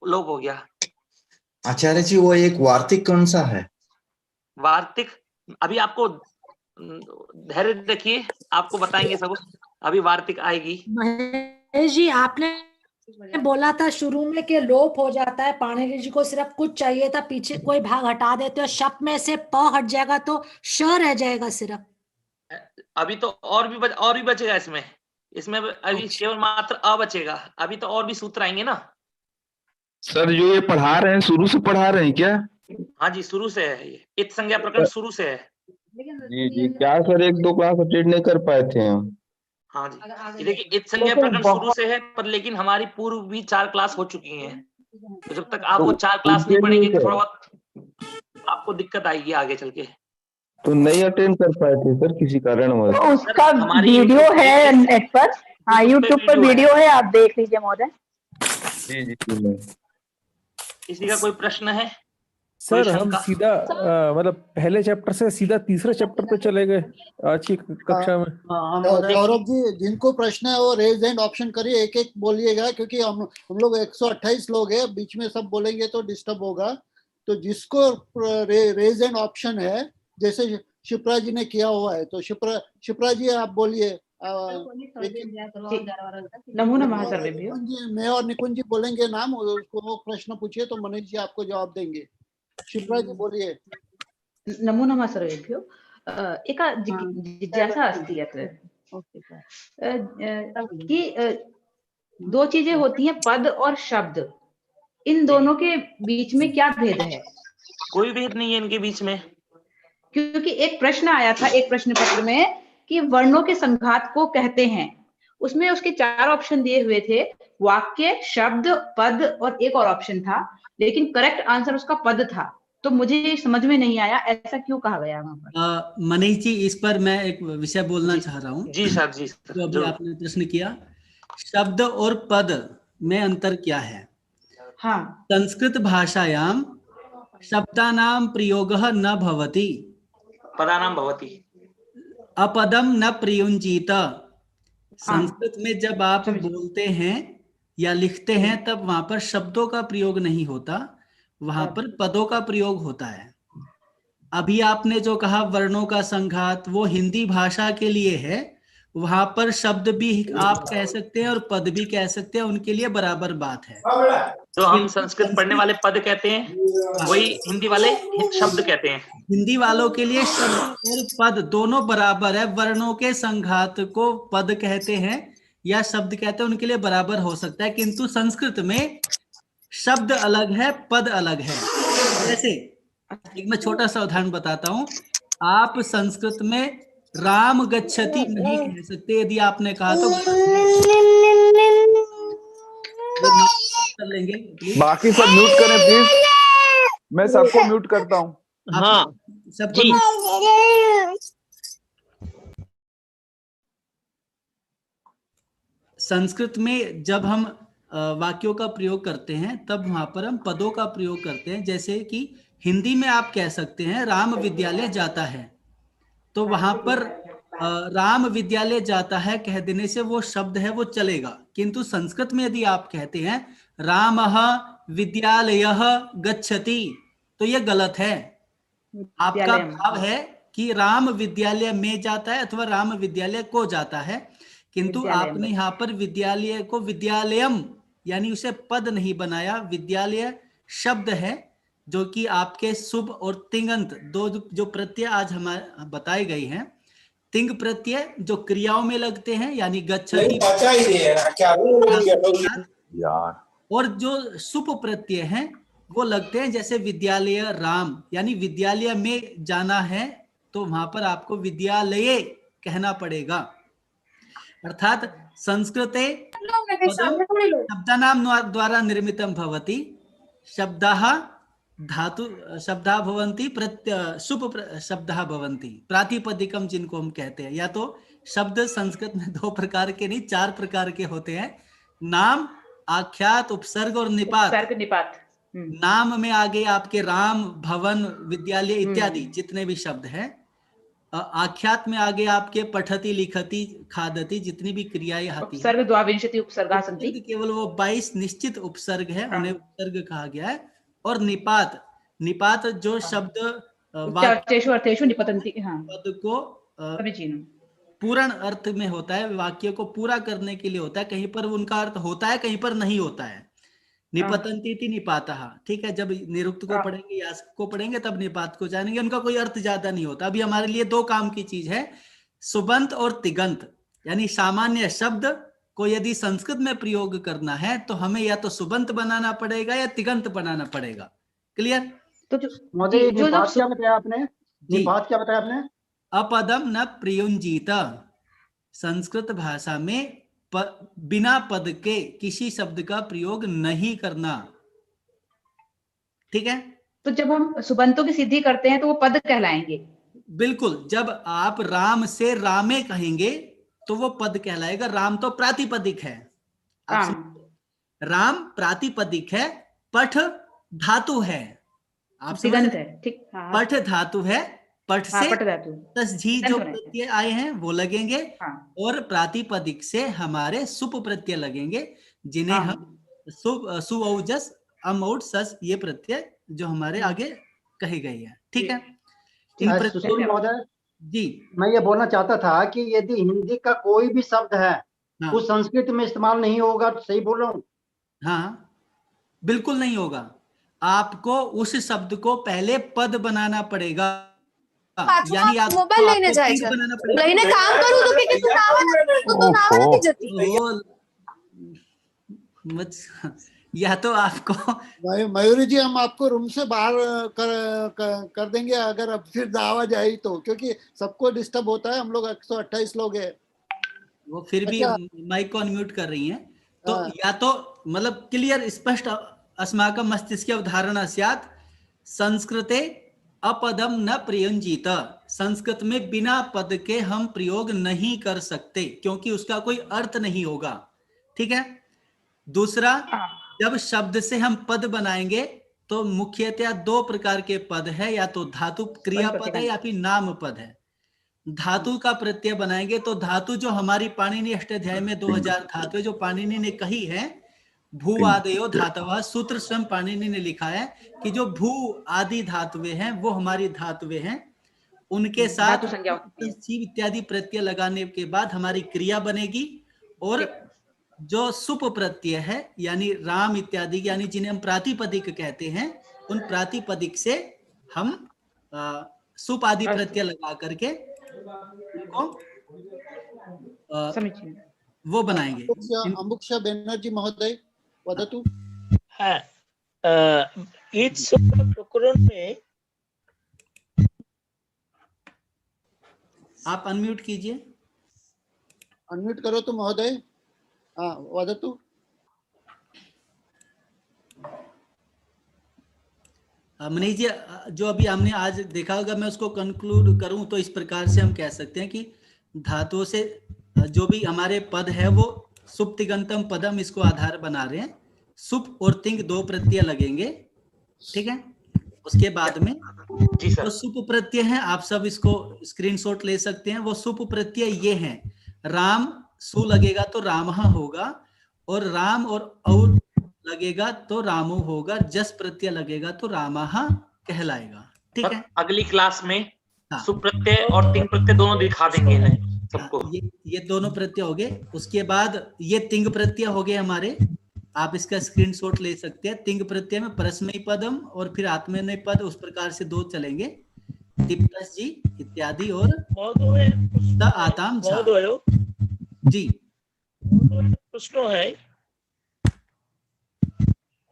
लोप हो गया। आचार्य जी, वो एक वार्तिक कौन सा है? वार्तिक अभी आपको धैर्य रखिए, आपको बताएंगे सब। अभी वार्तिक आएगी। महेश जी, आपने बोला था शुरू में कि लोप हो जाता है, पाणिनि जी को सिर्फ कुछ चाहिए था, पीछे कोई भाग हटा देते हो, शप में से प हट जाएगा तो श रह जाएगा सिर्फ। अभी तो और भी बचेगा इसमें। अभी केवल मात्र अ बचेगा। अभी तो और भी सूत्र आएंगे ना। सर जो ये पढ़ा रहे हैं शुरू से पढ़ा रहे हैं क्या? हाँ जी, शुरू से है ये। इत संज्ञा प्रकरण शुरू से है। जी जी, क्या सर 1-2 क्लास अटेंड नहीं कर पाए थे हम। हाँ जी, ये देखिए इत संज्ञा प्रकरण शुरू से है, पर लेकिन हमारी पूर्व भी 4 क्लास हो चुकी हैं। तो जब तक आप वो 4 क्लास नहीं पढ़ेंगे तो थोड़ा बहुत आपको दिक्कत आएगी आगे चल के। तो नहीं अटेंड कर पाए थे सर किसी कारणवश। तो उसका वीडियो है नेट पर, हाँ यूट्यूब पर वीडियो है, आप देख लीजिए महोदय। जी जी। किसी का कोई प्रश्न है? सर हम सीधा मतलब पहले चैप्टर से सीधा तीसरे चैप्टर पे चले गए आज की कक्षा में। सौरभ जी, जिनको प्रश्न है वो रेज हैंड ऑप्शन करिए, एक एक बोलिएगा, क्योंकि हम लोग 128 लोग हैं, बीच में सब बोलेंगे तो डिस्टर्ब होगा। तो जिसको रेज हैंड ऑप्शन है, जैसे शिप्रा जी ने किया हुआ है, तो शिप्रा जी आप बोलिए। नमो नमः सर्वेभ्यो। मैं और निकुंज जी बोलेंगे नाम, उसको वो प्रश्न पूछिए तो मनीष जी आपको जवाब देंगे। शिप्रा जी बोलिए। नमो नमः सर्वेभ्यो। एका जिज्ञासा अस्ति अत्र कि 2 चीजें होती हैं, पद और शब्द। इन दोनों के बीच में क्या भेद है? कोई भेद नहीं है इनके बीच में। क्योंकि एक प्रश्न आया था एक प्रश्न पत्र में कि वर्णों के संघात को कहते हैं, उसमें उसके 4 ऑप्शन दिए हुए थे, वाक्य, शब्द, पद और एक और ऑप्शन था, लेकिन करेक्ट आंसर उसका पद था। तो मुझे समझ में नहीं आया ऐसा क्यों कहा गया वहां पर। मनीष जी, इस पर मैं एक विषय बोलना चाह रहा हूँ। जी सर, जी सर। तो अभी आपने प्रश्न किया, शब्द और पद में अंतर क्या है? हाँ, संस्कृत भाषायां शब्दानां प्रयोगः न भवति, पदानां भवति, अपदम न प्रयुंजीत। संस्कृत में जब आप बोलते हैं या लिखते हैं तब वहां पर शब्दों का प्रयोग नहीं होता, वहां पर पदों का प्रयोग होता है। अभी आपने जो कहा वर्णों का संघात, वो हिंदी भाषा के लिए है, वहां पर शब्द भी आप कह सकते हैं और पद भी कह सकते हैं, उनके लिए बराबर बात है। जो हम संस्कृत पढ़ने वाले पद कहते हैं वही हिंदी वाले शब्द कहते हैं। हिंदी वालों के लिए शब्द और पद दोनों बराबर है। वर्णों के संघात को पद कहते हैं या शब्द कहते हैं, उनके लिए बराबर हो सकता है, किंतु संस्कृत में शब्द अलग है, पद अलग है। जैसे एक मैं छोटा सा उदाहरण बताता हूं। आप संस्कृत में राम गच्छति नहीं कह सकते, यदि आपने कहा तो कर लेंगे प्लीज। बाकी सब म्यूट करें प्लीज, मैं सबको म्यूट करता हूँ। हाँ सबको। संस्कृत में जब हम वाक्यों का प्रयोग करते हैं तब वहां पर हम पदों का प्रयोग करते हैं। जैसे कि हिंदी में आप कह सकते हैं राम विद्यालय जाता है, तो वहां पर राम विद्यालय जाता है कह देने से वो शब्द है वो चलेगा। किंतु संस्कृत में यदि आप कहते हैं रामः विद्यालयः गच्छति तो ये गलत है। आपका भाव है कि राम विद्यालय में जाता है अथवा राम विद्यालय को जाता है, किंतु आपने यहाँ पर विद्यालय को विद्यालयम यानी उसे पद नहीं बनाया। विद्यालय शब्द है जो कि आपके शुभ और तिंगंत दो जो प्रत्यय आज हमारे बताए गए हैं। तिंग प्रत्यय जो क्रियाओं में लगते हैं यानी गच्छति, और जो सुप प्रत्यय हैं वो लगते हैं जैसे विद्यालय राम, यानी विद्यालय में जाना है तो वहां पर आपको विद्यालये कहना पड़ेगा। अर्थात संस्कृते शब्दानाम द्वारा निर्मितम भवति, शब्दाः धातु शब्दा भवन्ति सुप शब्दा भवन्ति, प्रातिपदिकम जिनको हम कहते हैं। या तो शब्द संस्कृत में 2 प्रकार के नहीं 4 प्रकार के होते हैं, नाम, आख्यात, उपसर्ग और निपात। नाम में आगे आपके राम, भवन, विद्यालय इत्यादि जितने भी शब्द हैं। आख्यात में आगे आपके पठति, लिखति, खादति जितनी भी क्रियाएं आती हैं। उपसर्ग 22 उपसर्गा सन्ति, केवल वो 22 निश्चित उपसर्ग है, उन्हें उपसर्ग कहा गया है। और निपात जो शब्द अर्थेषु निपतन्ति, पद को पूर्ण अर्थ में होता है, वाक्य को पूरा करने के लिए होता है। कहीं पर उनका अर्थ होता है, कहीं पर नहीं होता है। निपतन्ति इति निपातः, ठीक है। जब निरुक्त को पढ़ेंगे या को पढ़ेंगे तब निपात को जानेंगे। उनका कोई अर्थ ज्यादा नहीं होता। अभी हमारे लिए 2 काम की चीज है, सुबंत और तिगंत। यानी सामान्य शब्द को यदि संस्कृत में प्रयोग करना है तो हमें या तो सुबंत बनाना पड़ेगा या तिगंत बनाना पड़ेगा। क्लियर? तो बात क्या बताया आपने? बात क्या बताया आपने? अपदम न प्रयुंजीत, संस्कृत भाषा में बिना पद के किसी शब्द का प्रयोग नहीं करना, ठीक है। तो जब हम सुबंतों की सिद्धि करते हैं तो वो पद कहलाएंगे। बिल्कुल, जब आप राम से रामे कहेंगे तो वो पद कहलाएगा। राम तो प्रातिपदिक है, राम प्रातिपदिक है, पठ धातु है, आप तिगंत है, ठीक। पठ धातु है, पठ से तसझी जो प्रत्यय आए हैं वो लगेंगे, और प्रातिपदिक से हमारे सुप प्रत्यय लगेंगे, जिन्हें हम सुऔजस, अमौट, सस ये प्रत्यय जो हमारे आगे कहे गए हैं, ठीक है। जी, मैं ये बोलना चाहता था कि यदि हिंदी का कोई भी शब्द है वो संस्कृत में इस्तेमाल नहीं होगा, तो सही बोल रहा हूँ? हाँ, बिल्कुल नहीं होगा। आपको उस शब्द को पहले पद बनाना पड़ेगा, यानी आप मोबाइल लेने जाएगा, बनाना पड़ेगा। लेने काम करूँ तो किसी नाम या तो आपको मयूरी जी, हम आपको रूम से बाहर कर देंगे अगर अब फिर आवाज आई तो, क्योंकि सबको डिस्टर्ब होता है। हम लोग 128 लोग हैं। वो फिर भी माइक को अनम्यूट कर रही हैं, तो या तो मतलब क्लियर स्पष्ट अस्माकं मस्तिष्के अवधारणा स्यात् संस्कृते अपदम न प्रयुंजीत, संस्कृत में बिना पद के हम प्रयोग नहीं कर सकते क्योंकि उसका कोई अर्थ नहीं होगा, ठीक है। दूसरा, जब शब्द से हम पद बनाएंगे तो मुख्यतया 2 प्रकार के पद है, या तो धातु क्रिया पद है या फिर नाम पद है। धातु का प्रत्यय बनाएंगे तो धातु जो हमारी पाणिनि अष्टाध्याय में 2000 धातु जो पाणिनि ने कही है, भू आदयो धातवः, सूत्र स्वयं पाणिनि ने लिखा है कि जो भू आदि धातुएं हैं वो हमारी धातुएं हैं, उनके साथ सीव इत्यादि प्रत्यय लगाने के बाद हमारी क्रिया बनेगी। और जो सुप प्रत्यय है यानी राम इत्यादि, यानी जिन्हें हम प्रातिपदिक कहते हैं, उन प्रातिपदिक से हम सुप आदि प्रत्यय लगा करके उनको वो बनाएंगे। अमुक्षा बनर्जी महोदय वदतु। इस प्रकरण में आप अनम्यूट कीजिए। अनम्यूट करो तो महोदय। हाँ वदतु। मनीष जी, जो अभी हमने आज देखा होगा, मैं उसको कंक्लूड करूं तो इस प्रकार से हम कह सकते हैं कि धातुओं से जो भी हमारे पद है वो सुप तिगंतम पदम इसको आधार बना रहे हैं। सुप और तिंग दो प्रत्यय लगेंगे, ठीक है। उसके बाद में जो सुप प्रत्यय है, आप सब इसको स्क्रीनशॉट ले सकते हैं। वो सुप प्रत्यय ये हैं, राम सु लगेगा तो रामः होगा, और राम और लगेगा तो रामो होगा, जस प्रत्यय लगेगा तो रामः कहलाएगा, ठीक है। अगली क्लास में सुप्रत्यय और तिंग प्रत्यय दोनों दिखा देंगे इन्हें सबको। ये दोनों प्रत्यय हो गए। उसके बाद ये तिंग प्रत्यय हो गए हमारे, आप इसका स्क्रीनशॉट ले सकते हैं। तिंग प्रत्यय में परस्मैपदी पदम और फिर आत्मनेपदी पद, उस प्रकार से दो चलेंगे, तिप्तस जी इत्यादि और द आताम झा। जी प्रश्न है,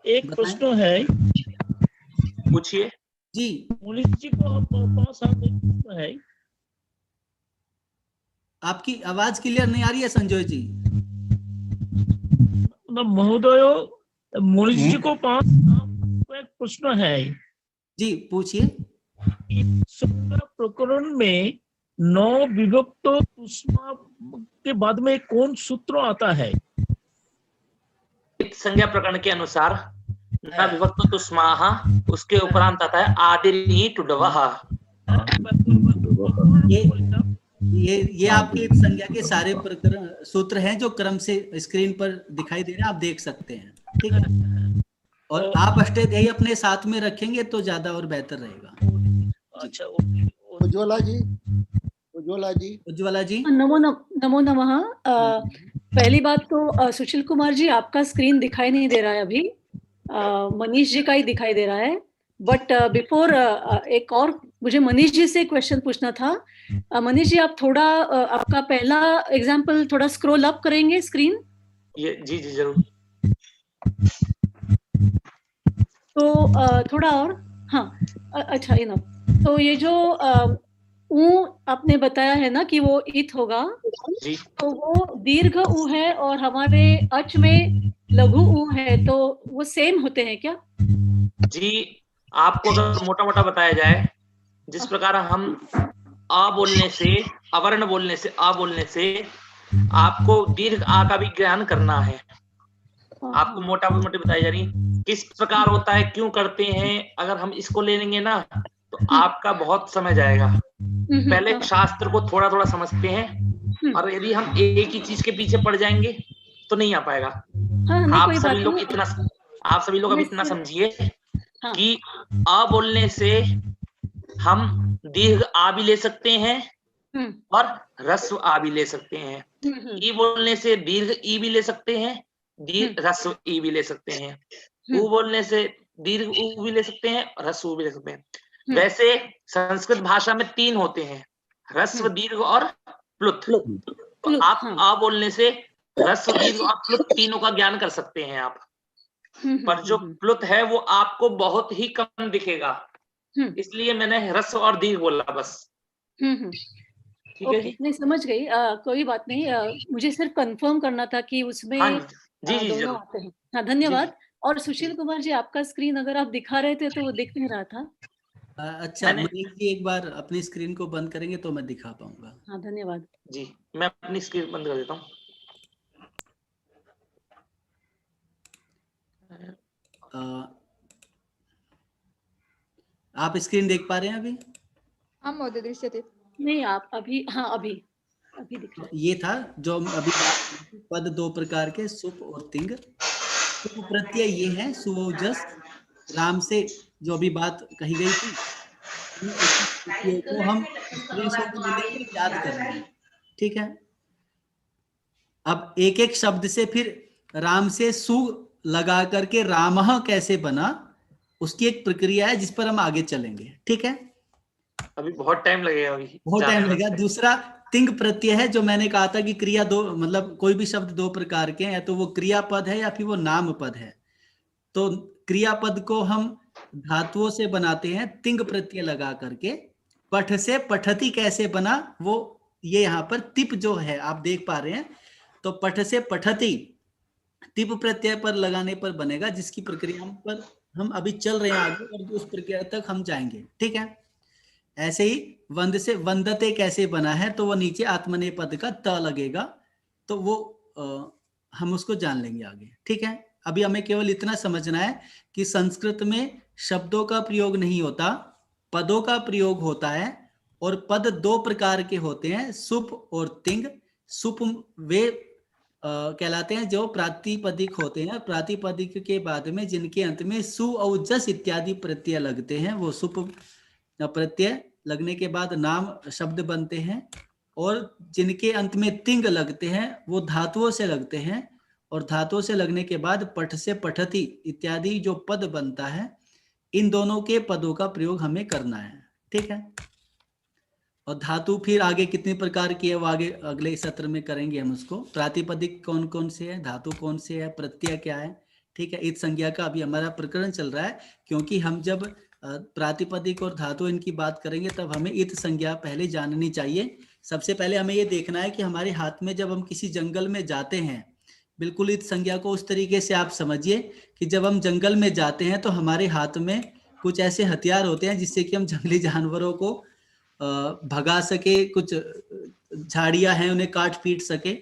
एक प्रश्न है, पूछिए जी। मनीष जी को पास है। आपकी आवाज क्लियर नहीं आ रही है संजय जी। महोदय, मनीष जी को पास एक प्रश्न है। जी पूछिए। प्रकरण में 9 विभक्त तुष्मा के बाद में कौन सूत्र आता है? संज्ञा प्रकरण के अनुसार न विभक्त तुष्माः, उसके उपरांत आता है आदिर्नि टुडवः। ये आपके संज्ञा के सारे प्रकरण सूत्र हैं जो क्रम से स्क्रीन पर दिखाई दे रहे हैं, आप देख सकते हैं, ठीक है। और आप अष्टाध्यायी अपने साथ में रखेंगे तो ज्यादा और बेहतर रहेगा। अच्छा, उज्ज्वला जी, उज्ज्वला जी, उज्ज्वला जी। नमो नमः। पहली बात तो सुशील कुमार जी, आपका स्क्रीन दिखाई नहीं दे रहा है अभी, मनीष जी का ही दिखाई दे रहा है। बट बिफोर एक और मुझे मनीष जी से क्वेश्चन पूछना था। मनीष जी, आप थोड़ा आपका पहला एग्जाम्पल थोड़ा स्क्रॉल अप करेंगे स्क्रीन? ये जी जरूर। तो थोड़ा और, हाँ अच्छा इनफ। तो ये जो ऊ आपने बताया है ना कि वो इत होगा, जी। तो वो दीर्घ ऊ है और हमारे अच में लघु ऊ है, तो वो सेम होते हैं क्या? जी, आपको अगर मोटा मोटा बताया जाए, जिस प्रकार हम आ बोलने से, अवर्ण बोलने से, आ बोलने से आपको दीर्घ आ का भी ज्ञान करना है। आपको मोटा मोटी बताई जा रही किस प्रकार होता है, क्यों करते हैं। अगर हम इसको ले लेंगे ना तो आपका बहुत समय जाएगा। पहले शास्त्र को थोड़ा थोड़ा समझते हैं, और यदि हम एक ही चीज के पीछे पड़ जाएंगे तो नहीं आ पाएगा। आप सभी लोग अब इतना समझिए कि आ बोलने से हम दीर्घ आ भी ले सकते हैं और ह्रस्व आ भी ले सकते हैं। ई बोलने से दीर्घ ई भी ले सकते हैं, ह्रस्व ई भी ले सकते हैं। ऊ बोलने से दीर्घ ऊ भी ले सकते हैं, ह्रस्व ऊ भी ले सकते हैं। वैसे संस्कृत भाषा में 3 होते हैं, ह्रस्व, दीर्घ और प्लुत। तो आप आ बोलने से ह्रस्व, दीर्घ और प्लुत तीनों का ज्ञान कर सकते हैं आप। पर जो प्लुत है वो आपको बहुत ही कम दिखेगा, इसलिए मैंने ह्रस्व और दीर्घ बोला बस। ठीक है जी? नहीं समझ गई, कोई बात नहीं। मुझे सिर्फ कंफर्म करना था कि उसमें दोनों आते हैं। हाँ धन्यवाद। और सुशील कुमार जी, आपका स्क्रीन अगर आप दिखा रहे थे तो वो दिख नहीं रहा था। अच्छा मनीष जी, एक बार अपनी स्क्रीन को बंद करेंगे तो मैं दिखा पाऊंगा। हाँ धन्यवाद जी। मैं अपनी स्क्रीन बंद कर देता हूँ। आप स्क्रीन देख पा रहे हैं अभी? हाँ महोदय, दृश्यते। नहीं, आप अभी, हाँ अभी दिख रहा है। ये था जो अभी पद 2 प्रकार के, सुप और तिंग। सुप प्रत्यय ये है, सुवोजस, राम से जो अभी बात कही गई थी, तो हम याद कर रहे हैं, ठीक है। अब एक एक शब्द से फिर राम से सु लगा करके रामः कैसे बना, उसकी एक प्रक्रिया है जिस पर हम आगे चलेंगे, ठीक है। अभी बहुत टाइम लगेगा, अभी बहुत टाइम लगेगा। दूसरा तिंग प्रत्यय है, जो मैंने कहा था कि क्रिया दो, मतलब कोई भी शब्द 2 प्रकार के हैं, या तो वो क्रियापद है या फिर वो नाम पद है। तो क्रियापद को हम धातुओं से बनाते हैं तिंग प्रत्यय लगा करके। पठ से पठती कैसे बना वो ये यहाँ पर तिप जो है आप देख पा रहे हैं, तो पठ से पठती तिप प्रत्यय पर लगाने पर बनेगा, जिसकी प्रक्रिया पर हम अभी चल रहे हैं आगे और उस प्रक्रिया तक हम जाएंगे। ठीक है, ऐसे ही वंद से वंदते कैसे बना है, तो वो नीचे आत्मनेय पद का त लगेगा, तो वो हम उसको जान लेंगे आगे। ठीक है, अभी हमें केवल इतना समझना है कि संस्कृत में शब्दों का प्रयोग नहीं होता, पदों का प्रयोग होता है, और पद दो प्रकार के होते हैं, सुप और तिंग। सुप वे कहलाते हैं जो प्रातिपदिक होते हैं, प्रातिपदिक के बाद में जिनके अंत में सु और जस इत्यादि प्रत्यय लगते हैं, वो सुप प्रत्यय लगने के बाद नाम शब्द बनते हैं, और जिनके अंत में तिंग लगते हैं वो धातुओं से लगते हैं, और धातुओं से लगने के बाद पठ से पठती इत्यादि जो पद बनता है, इन दोनों के पदों का प्रयोग हमें करना है। ठीक है, और धातु फिर आगे कितने प्रकार की है वो आगे अगले सत्र में करेंगे हम उसको। प्रातिपदिक कौन कौन से है, धातु कौन से है, प्रत्यय क्या है। ठीक है, इत संज्ञा का अभी हमारा प्रकरण चल रहा है, क्योंकि हम जब प्रातिपदिक और धातु इनकी बात करेंगे तब हमें इत संज्ञा पहले जाननी चाहिए। सबसे पहले हमें ये देखना है कि हमारे हाथ में जब हम किसी जंगल में जाते हैं, बिल्कुल इत संज्ञा को उस तरीके से आप समझिए कि जब हम जंगल में जाते हैं तो हमारे हाथ में कुछ ऐसे हथियार होते हैं जिससे कि हम जंगली जानवरों को भगा सके, कुछ झाड़ियां हैं उन्हें काट पीट सके।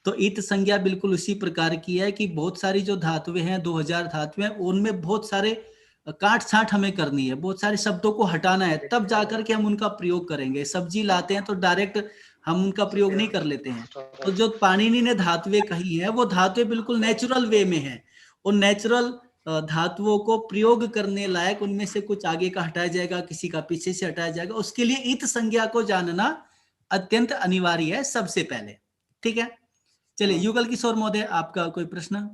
तो इत संज्ञा बिल्कुल उसी प्रकार की है कि बहुत सारी जो धातुएं हैं, 2000 धातुएं, उनमें बहुत सारे काट छांट हमें करनी है, बहुत सारे शब्दों को हटाना है, तब जाकर के हम उनका प्रयोग करेंगे। सब्जी लाते हैं तो डायरेक्ट हम उनका प्रयोग नहीं कर लेते हैं। तो जो पाणिनि ने धातुएं कही है वो धातुएं बिल्कुल नेचुरल वे में है, और नेचुरल धातुओं को प्रयोग करने लायक उनमें से कुछ आगे का हटाया जाएगा, किसी का पीछे से हटाया जाएगा। उसके लिए इत संज्ञा को जानना अत्यंत अनिवार्य है सबसे पहले। ठीक है, चलिए युगल किशोर महोदय, आपका कोई प्रश्न?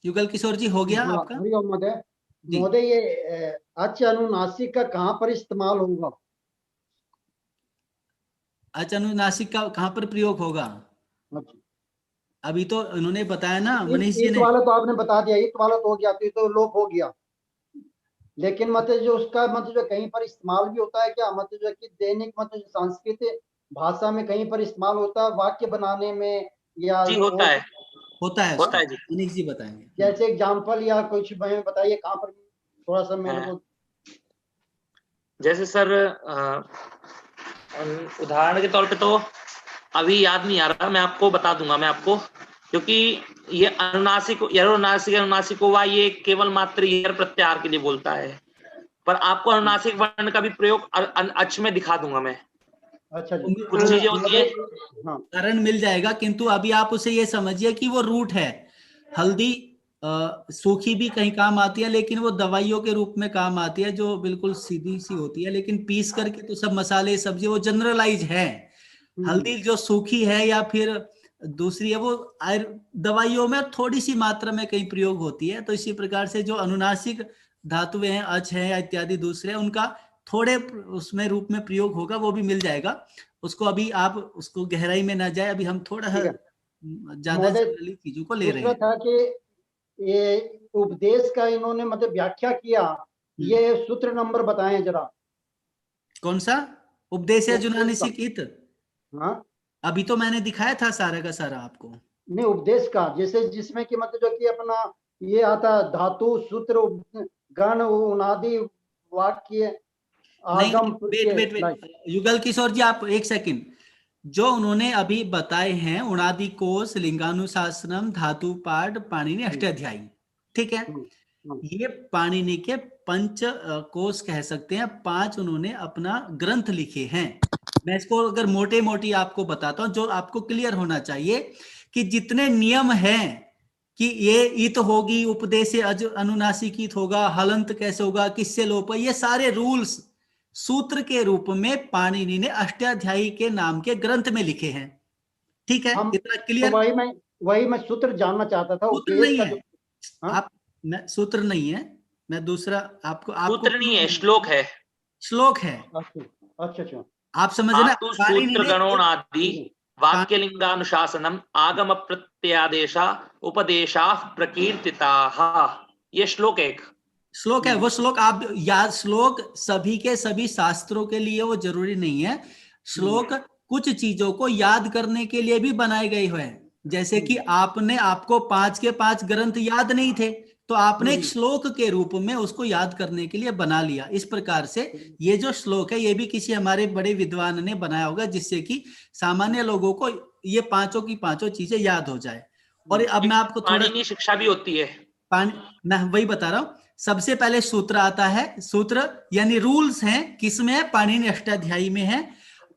युगल किशोर जी, हो गया आपका? हरिओम महोदय। महोदय, ये अच अनुनासिक का कहाँ पर इस्तेमाल होगा? अच अनुनासिक का कहाँ पर प्रयोग होगा? अभी तो उन्होंने बताया ना मनीष जी ने। वाला तो आपने बता दिया, इत वाला तो हो गया, तो लोप हो गया। लेकिन मतलब जो उसका मतलब जो कहीं पर इस्तेमाल भी होता है क्या, मतलब जो कि दैनिक मतलब सांस्कृतिक भाषा में कहीं पर इस्तेमाल होता है वाक्य बनाने में, या जी होता है जी, मनीष जी बताएंगे। जैसे एग्जाम्पल या कुछ बताइए कहाँ पर, थोड़ा सा मेरे को। जैसे सर उदाहरण के तौर पे तो अभी याद नहीं आ रहा, मैं आपको बता दूंगा मैं आपको, क्योंकि ये अनुनासिक अनुनासिक हुआ, ये केवल मात्र यर प्रत्याहार के लिए बोलता है, पर आपको अनुनासिक वर्ण का भी प्रयोग अच में दिखा दूंगा मैं। अच्छा, कुछ चीजें होती है, कारण मिल जाएगा, किंतु अभी आप उसे ये समझिए कि वो रूट है। हल्दी सूखी भी कहीं काम आती है, लेकिन वो दवाइयों के रूप में काम आती है, जो बिल्कुल सीधी सी होती है, लेकिन पीस करके तो सब मसाले सब्जी वो जनरलाइज है। हल्दी जो सूखी है या फिर दूसरी है, वो दवाइयों में थोड़ी सी मात्रा में कहीं प्रयोग होती है। तो इसी प्रकार से जो अनुनासिक धातुएं हैं, अच है या इत्यादि दूसरे, उनका थोड़े उसमें रूप में प्रयोग होगा, वो भी मिल जाएगा उसको। अभी आप उसको गहराई में ना जाए, अभी हम थोड़ा ज्यादा चीजों को ले रहे हैं। था कि ये उपदेश का इन्होंने मतलब व्याख्या किया, ये सूत्र नंबर बताएं जरा। कौन सा उपदेश है जुनानिसिक इत? हाँ, अभी तो मैंने दिखाया था सारा का सारा आपको। नहीं, उपदेश का जैसे जिसमें कि मतलब जो कि अपना ये आता धातु सूत्र गण उनादि वाक्य आगम। वेट युगल किशोर जी, आप एक सेकंड। जो उन्होंने अभी बताए हैं उणादि कोश, लिंगानुशासनम, धातु पाठ, पाणिनि अष्टाध्यायी, ठीक है, ये पाणिनि के पंच कोश कह सकते हैं। 5 उन्होंने अपना ग्रंथ लिखे हैं। मैं इसको अगर मोटे मोटी आपको बताता हूं, जो आपको क्लियर होना चाहिए कि जितने नियम हैं कि ये इत होगी, उपदेश अज अनुनासिक इत होगा, हलंत कैसे होगा, किससे लोप, ये सारे रूल्स सूत्र के रूप में पाणिनि ने अष्टाध्यायी के नाम के ग्रंथ में लिखे हैं। ठीक है, इतना क्लियर? तो वही मैं सूत्र जानना चाहता था। सूत्र नहीं है, आप सूत्र नहीं है, मैं दूसरा आपको सूत्र नहीं है, श्लोक है। श्लोक है। अच्छा, आप समझना। सूत्र गणोनादि वाक्य लिंगानुशासनम आगम प्रत्यादेशा उपदेशा प्रकीर्तिताः, ये श्लोक है एक। श्लोक है, वो श्लोक आप याद, श्लोक सभी के सभी शास्त्रों के लिए वो जरूरी नहीं है। श्लोक कुछ चीजों को याद करने के लिए भी बनाए गए हुए हैं। जैसे कि आपको 5 के 5 ग्रंथ याद नहीं थे, तो आपने एक श्लोक के रूप में उसको याद करने के लिए बना लिया। इस प्रकार से ये जो श्लोक है ये भी किसी हमारे बड़े विद्वान ने बनाया होगा, जिससे कि सामान्य लोगों को ये पांचों की पांचों चीजें याद हो जाए। और अब मैं आपको पाणिनि शिक्षा भी होती है। मैं वही बता रहा हूं। सबसे पहले सूत्र आता है, सूत्र यानी रूल्स हैं, किसमें है? पाणिनि अष्टाध्यायी में है।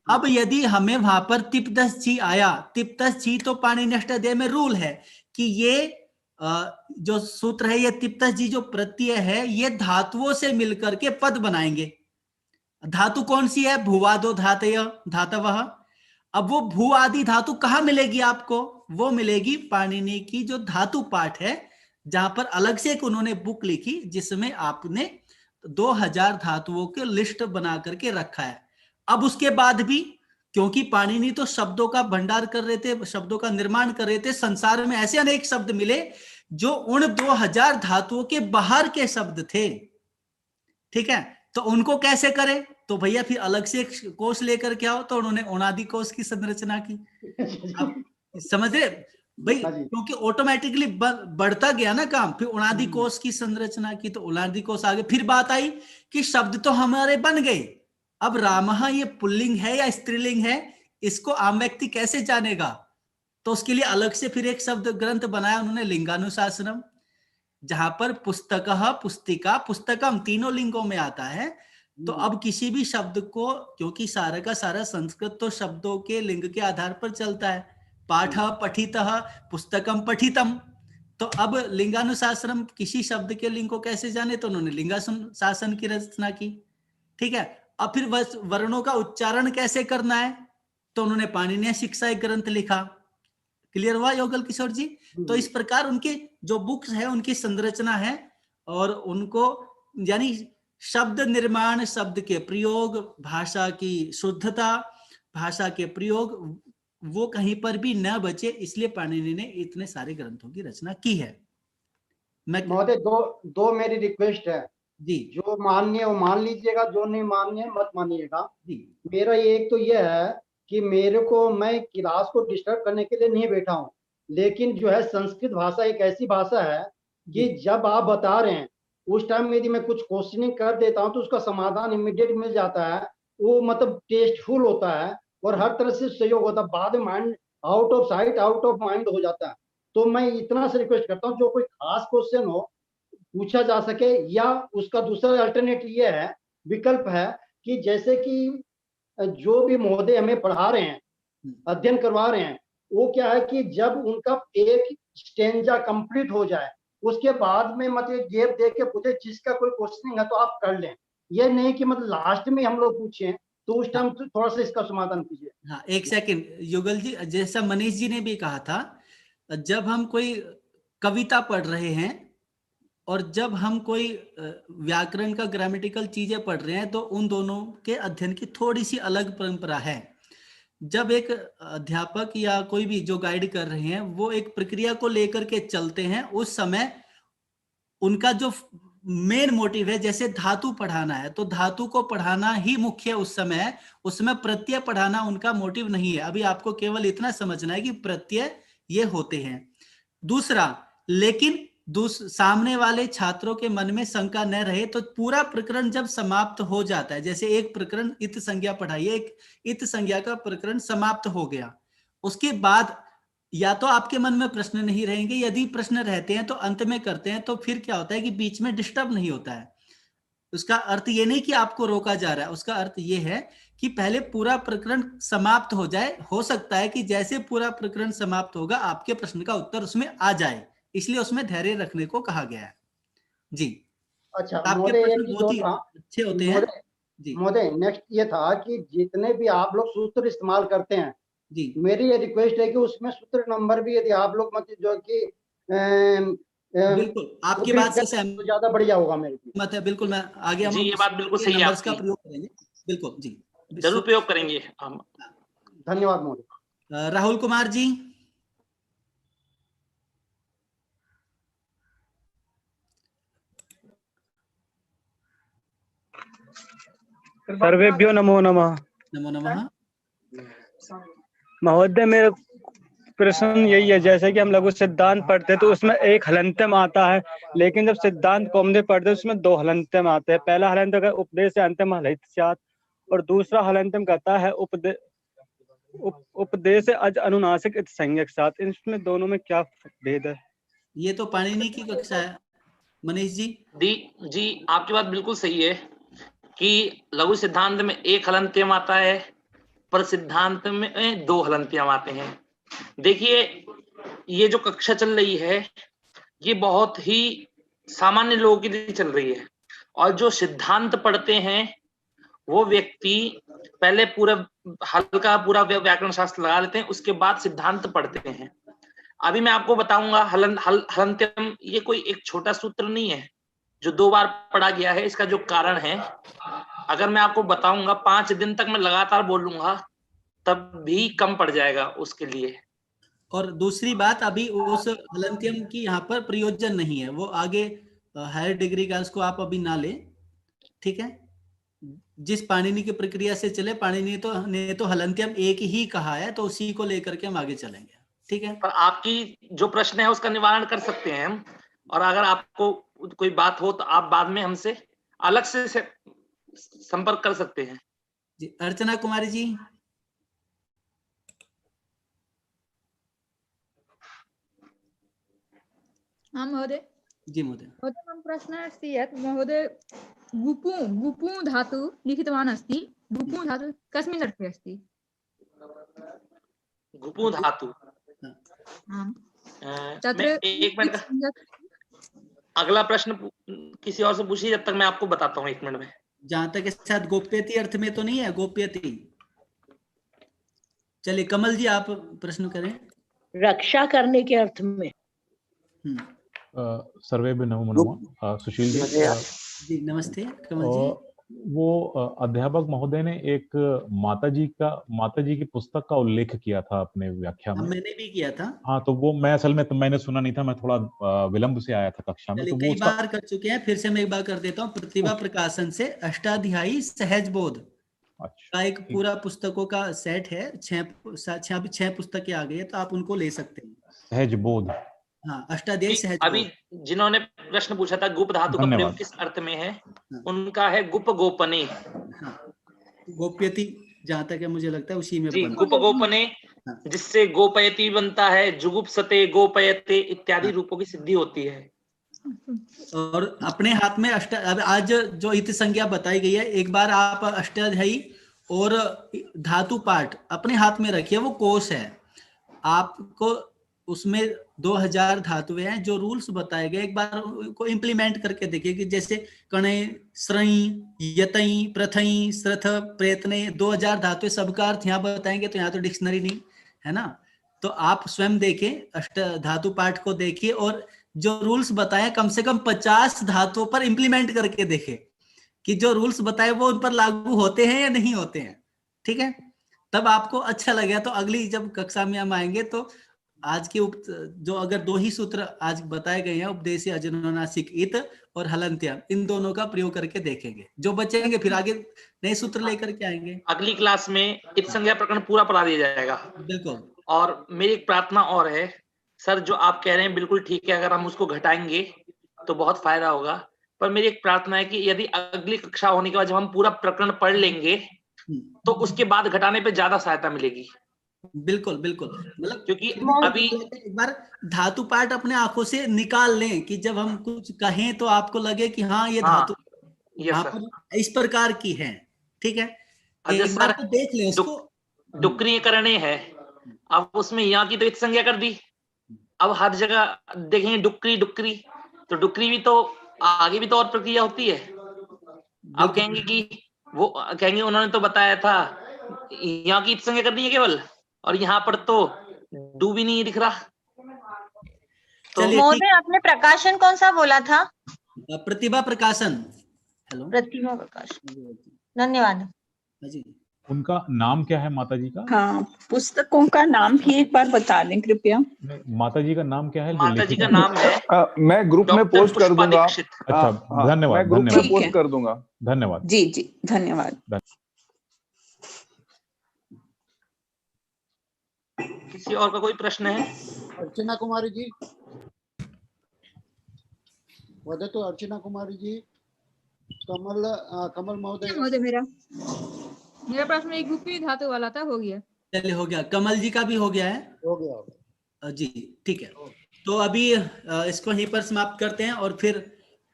अब यदि हमें वहां पर तिप्तस जी आया, तिप्तस जी तो पाणिनि अष्टाध्यायी में रूल है कि ये जो सूत्र है, ये तिप्तस जी जो प्रत्यय है ये धातुओं से मिलकर के पद बनाएंगे। धातु कौन सी है? भुवादो धातय धातवः। अब वो भू आदि धातु कहां मिलेगी आपको? वो मिलेगी पाणिनि की जो धातु पाठ है, जहां पर अलग से एक उन्होंने बुक लिखी जिसमें आपने 2000 धातुओं के लिस्ट बना करके रखा है। अब उसके बाद भी, क्योंकि पाणिनि तो शब्दों का भंडार कर रहे थे, शब्दों का निर्माण कर रहे थे, संसार में ऐसे अनेक शब्द मिले जो उन 2000 धातुओं के बाहर के शब्द थे। ठीक है, तो उनको कैसे करें? तो भैया फिर अलग से एक कोश लेकर के आओ। तो उन्होंने उनादि कोश की संरचना की। अब समझ रहे भाई, क्योंकि ऑटोमेटिकली बढ़ता गया ना काम, फिर उनादि कोश की संरचना की, तो उनादि कोश आगे। फिर बात आई कि शब्द तो हमारे बन गए, अब रामः ये पुल्लिंग है या स्त्रीलिंग है, इसको आम व्यक्ति कैसे जानेगा? तो उसके लिए अलग से फिर एक शब्द ग्रंथ बनाया उन्होंने, लिंगानुशासनम, जहां पर पुस्तकः, पुस्तिका, पुस्तकम तीनों लिंगों में आता है। तो अब किसी भी शब्द को, क्योंकि सारा का सारा संस्कृत तो शब्दों के लिंग के आधार पर चलता है, पाठ पठितः, पुस्तकम पठितम, तो अब लिंगानुशासनम किसी शब्द के लिंग को कैसे जाने? तो उन्होंने लिंगानुशासन की रचना की। ठीक है, अब फिर वर्णों का उच्चारण कैसे करना है? तो उन्होंने पाणिनीय शिक्षा एक ग्रंथ लिखा। क्लियर हुआ योगल किशोर जी? तो इस प्रकार उनके जो बुक्स है उनकी संरचना है, और उनको यानी शब्द निर्माण, शब्द के प्रयोग, भाषा की शुद्धता, भाषा के प्रयोग, वो कहीं पर भी न बचे, इसलिए पाणिनि ने इतने सारे ग्रंथों की रचना की है। महोदय दो मेरी रिक्वेस्ट है जी, जो मान्य वो मान लीजिएगा, जो नहीं मान्य मत मानिएगा। मेरा एक तो ये है कि मेरे को, मैं क्लास को डिस्टर्ब करने के लिए नहीं बैठा हूँ, लेकिन जो है संस्कृत भाषा एक ऐसी भाषा है कि जब आप बता रहे हैं उस टाइम यदि मैं कुछ क्वेश्चनिंग कर देता हूँ तो उसका समाधान इमीडिएट मिल जाता है, वो मतलब टेस्टफुल होता है और हर तरह से सहयोग होता है। बाद में mind out of sight out of mind हो जाता है। तो मैं इतना से रिक्वेस्ट करता हूँ, जो कोई खास क्वेश्चन हो पूछा जा सके, या उसका दूसरा अल्टरनेट ये है, विकल्प है कि जैसे कि जो भी महोदय हमें पढ़ा रहे हैं, अध्ययन करवा रहे हैं, वो क्या है कि जब उनका एक स्टेंजा कंप्लीट हो जाए उसके बाद में मतलब गैप दे के पूछे, जिसका कोई क्वेश्चनिंग है तो आप कर लें। ये नहीं कि मतलब लास्ट में हम लोग पूछें, तो उस टाइम थोड़ा सा इसका समाधान कीजिए। हाँ, एक सेकंड युगल जी, जैसा मनीष जी ने भी कहा था, जब हम कोई कविता पढ़ रहे हैं और जब हम कोई व्याकरण का ग्रामेटिकल चीजें पढ़ रहे हैं, तो उन दोनों के अध्ययन की थोड़ी सी अलग परंपरा है। जब एक अध्यापक या कोई भी जो गाइड कर रहे हैं वो एक प्रक्रिया को लेकर के चलते हैं, उस समय उनका जो मेन मोटिव है, जैसे धातु पढ़ाना है तो धातु को पढ़ाना ही मुख्य उस समय है, उसमें प्रत्यय पढ़ाना उनका मोटिव नहीं है। अभी आपको केवल इतना समझना है कि प्रत्यय ये होते हैं। दूसरा, लेकिन सामने वाले छात्रों के मन में शंका न रहे, तो पूरा प्रकरण जब समाप्त हो जाता है, जैसे एक प्रकरण इत संज्ञा पढ़ाई, एक इत संज्ञा का प्रकरण समाप्त हो गया, उसके बाद या तो आपके मन में प्रश्न नहीं रहेंगे, यदि प्रश्न रहते हैं तो अंत में करते हैं, तो फिर क्या होता है कि बीच में डिस्टर्ब नहीं होता है। उसका अर्थ ये नहीं कि आपको रोका जा रहा है, उसका अर्थ ये है कि पहले पूरा प्रकरण समाप्त हो जाए। हो सकता है कि जैसे पूरा प्रकरण समाप्त होगा आपके प्रश्न का उत्तर उसमें आ जाए, इसलिए उसमें धैर्य रखने को कहा गया है। जी, अच्छा, आपके प्रश्न बहुत ही अच्छे होते हैं। जी महोदय, नेक्स्ट ये था कि जितने भी आप लोग सूत्र इस्तेमाल करते हैं, जी, मेरी ये रिक्वेस्ट है कि उसमें सूत्र नंबर भी यदि आप लोग मतलब जो कि बिल्कुल आपकी बात से सहमत, तो ज्यादा बढ़िया होगा मेरे लिए। मत है, बिल्कुल मैं आगे हम जी, ये बात बिल्कुल सही है नंबर्स का आपकी। प्रयोग करेंगे। बिल्कुल जी, जरूर प्रयोग करेंगे हम। धन्यवाद महोदय। राहुल कुमार जी। सर्वेभ्यो नमो नमः। नमो नमः। महोदय, मेरा प्रश्न यही है, जैसे कि हम लघु सिद्धांत पढ़ते हैं तो उसमें एक हलंत्यम आता है, लेकिन जब सिद्धांत कौमुदी पढ़ते हैं उसमें दो हलंत्यम आते हैं। पहला हलंत्यम का उपदेश अंत्यम हलित स्यात् और दूसरा हलंत्यम कहता है उपदेश अज अनुनासिक इत संज्ञक साथ। इसमें दोनों में क्या भेद है? ये तो पाणिनि की कक्षा है मनीष जी। जी आपकी बात बिल्कुल सही है कि लघु सिद्धांत में एक हलंत्यम आता है, पर सिद्धांत में दो हलंत्यम आते हैं। देखिए, ये जो कक्षा चल रही है ये बहुत ही सामान्य लोगों के लिए चल रही है, और जो सिद्धांत पढ़ते हैं वो व्यक्ति पहले पूरा हल्का पूरा व्याकरण शास्त्र लगा लेते हैं, उसके बाद सिद्धांत पढ़ते हैं। अभी मैं आपको बताऊंगा हलंत्यम ये कोई एक छोटा सूत्र नहीं है जो 2 बार पढ़ा गया है। इसका जो कारण है, अगर मैं आपको बताऊंगा 5 दिन तक मैं लगातार बोलूंगा तब भी कम पड़ जाएगा उसके लिए। और दूसरी बात, अभी उस हलंत्यम की यहाँ पर प्रयोजन नहीं है, वो आगे हायर डिग्री का उसको आप अभी ना ले, ठीक है। जिस पाणिनि की प्रक्रिया से चले, पाणिनि ने तो हलंत्यम एक ही कहा है, तो उसी को लेकर के हम आगे चलेंगे, ठीक है। पर आपकी जो प्रश्न है उसका निवारण कर सकते हैं हम, और अगर आपको कोई बात हो तो आप बाद में हमसे अलग से संपर्क कर सकते हैं। जी, अर्चना कुमारी जी। हाँ महोदय। जी महोदय। महोदय मम प्रश्नः अस्ति यत् महोदय गुपु धातु लिखितवान् अस्ति। गुपु धातु कस्मिन् अर्थे अस्ति? गुपु धातु। आम्। मैं एक मिनट, अगला प्रश्न किसी और से पूछिए, जब तक मैं आपको बताता हूँ 1 मिनट में। जहां तक इस साथ गोप्यति अर्थ में तो नहीं है, गोप्यति। चलिए कमल जी आप प्रश्न करें। रक्षा करने के अर्थ में। सर्वेभ्यो नमो नमः। सुशील जी नमस्ते कमल जी। वो अध्यापक महोदय ने एक माताजी की पुस्तक का उल्लेख किया था अपने व्याख्या में। मैंने भी किया था। हाँ, तो वो मैं असल में तो मैंने सुना नहीं था, मैं थोड़ा विलंब से आया था कक्षा में। तो कई बार कर चुके हैं, फिर से मैं एक बार कर देता हूँ। प्रतिभा प्रकाशन से अष्टाध्यायी सहज बोध का एक पूरा पुस्तकों का सेट है। 6 पुस्तकें आ गई है, तो आप उनको ले सकते हैं। सहज बोध, हाँ, अष्टाध्यायी सहज बोध। अभी जिन्होंने प्रश्न पूछा था गुप धातु का प्रयोग किस अर्थ में है, उनका है गुप गोपने। गोप्यति जहां तक है मुझे लगता है उसी में जी, गुप गोपने, जिससे गोपयति बनता है, जुगुप्सते गोपयते इत्यादि रूपों की सिद्धि होती है। और अपने हाथ में आज जो इत संज्ञा बताई गई है, एक बार आप अष्टाध्यायी और धातु पाठ अपने हाथ में रखिए। वो कोष है, आपको उसमें 2000 धातुएं हैं। जो रूल्स बताए गए एक बार को इम्प्लीमेंट करके देखिए कि जैसे कणय, श्रई, यतई, प्रथई, श्रथ, प्रयत्ने 2000 धातुएं, सबका अर्थ यहाँ बताएंगे तो यहाँ तो डिक्शनरी नहीं है ना। तो आप स्वयं देखें, अष्ट धातु पाठ को देखिए और जो रूल्स बताए कम से कम 50 धातुओं पर इम्प्लीमेंट करके देखें कि जो रूल्स बताए वो उन पर लागू होते हैं या नहीं होते हैं, ठीक है। तब आपको अच्छा लगेगा। तो अगली जब कक्षा में हम आएंगे तो आज के जो अगर 2 ही सूत्र आज बताए गए हैं, उपदेशी अजनुनासिक इत और हलंत्यम, इन दोनों का प्रयोग करके देखेंगे। जो बचेंगे फिर आगे नए सूत्र लेकर के आएंगे। अगली क्लास में इत संज्ञा प्रकरण पूरा पढ़ा दिया जाएगा। बिल्कुल। और मेरी एक प्रार्थना और है सर, जो आप कह रहे हैं बिल्कुल ठीक है, अगर हम उसको घटाएंगे तो बहुत फायदा होगा। पर मेरी एक प्रार्थना है कि यदि अगली कक्षा होने के बाद जब हम पूरा प्रकरण पढ़ लेंगे तो उसके बाद घटाने पे ज्यादा सहायता मिलेगी। बिल्कुल बिल्कुल, मतलब क्योंकि अभी एक बार धातु पाठ अपने आंखों से निकाल लें कि जब हम कुछ कहें तो आपको लगे कि हाँ ये धातु यहाँ पर इस प्रकार की है, ठीक है। एक बार तो देख लें उसको। डुक्री करने हैं, अब उसमें यहाँ की तो इत संज्ञा कर दी, अब हर जगह देखेंगे डुक्री डुक्री, तो डुक्री भी तो आगे भी तो और प्रक्रिया होती है। अब कहेंगे कि वो कहेंगे उन्होंने तो बताया था यहाँ की इत संज्ञा करनी है केवल, और यहाँ पर तो डू भी नहीं दिख रहा। तो महोदय आपने प्रकाशन कौन सा बोला था? प्रतिभा प्रकाशन। हेलो, प्रतिभा प्रकाशन, धन्यवाद। उनका नाम क्या है माता जी का? हाँ, पुस्तकों का नाम भी एक बार बता दें कृपया। माता जी का नाम क्या है? माता जी का नाम है मैं ग्रुप में पोस्ट कर दूंगा। अच्छा, धन्यवाद। मैं ग्रुप में पोस्ट कर दूंगा। धन्यवाद। जी जी, धन्यवाद। किसी और का कोई प्रश्न है? अर्चना कुमारी जी, वदतु अर्चना कुमारी जी। कमल महोदय। मेरा प्रश्न एक गुप्पी धातु वाला था, हो गया। चलिए, हो गया। कमल जी का भी हो गया है। हो गया जी, ठीक है। तो अभी इसको यहीं पर समाप्त करते हैं और फिर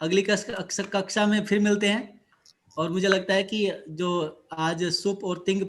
अगली कक्षा में फिर मिलते हैं। और मुझे लगता है कि जो आज सुप और तिंग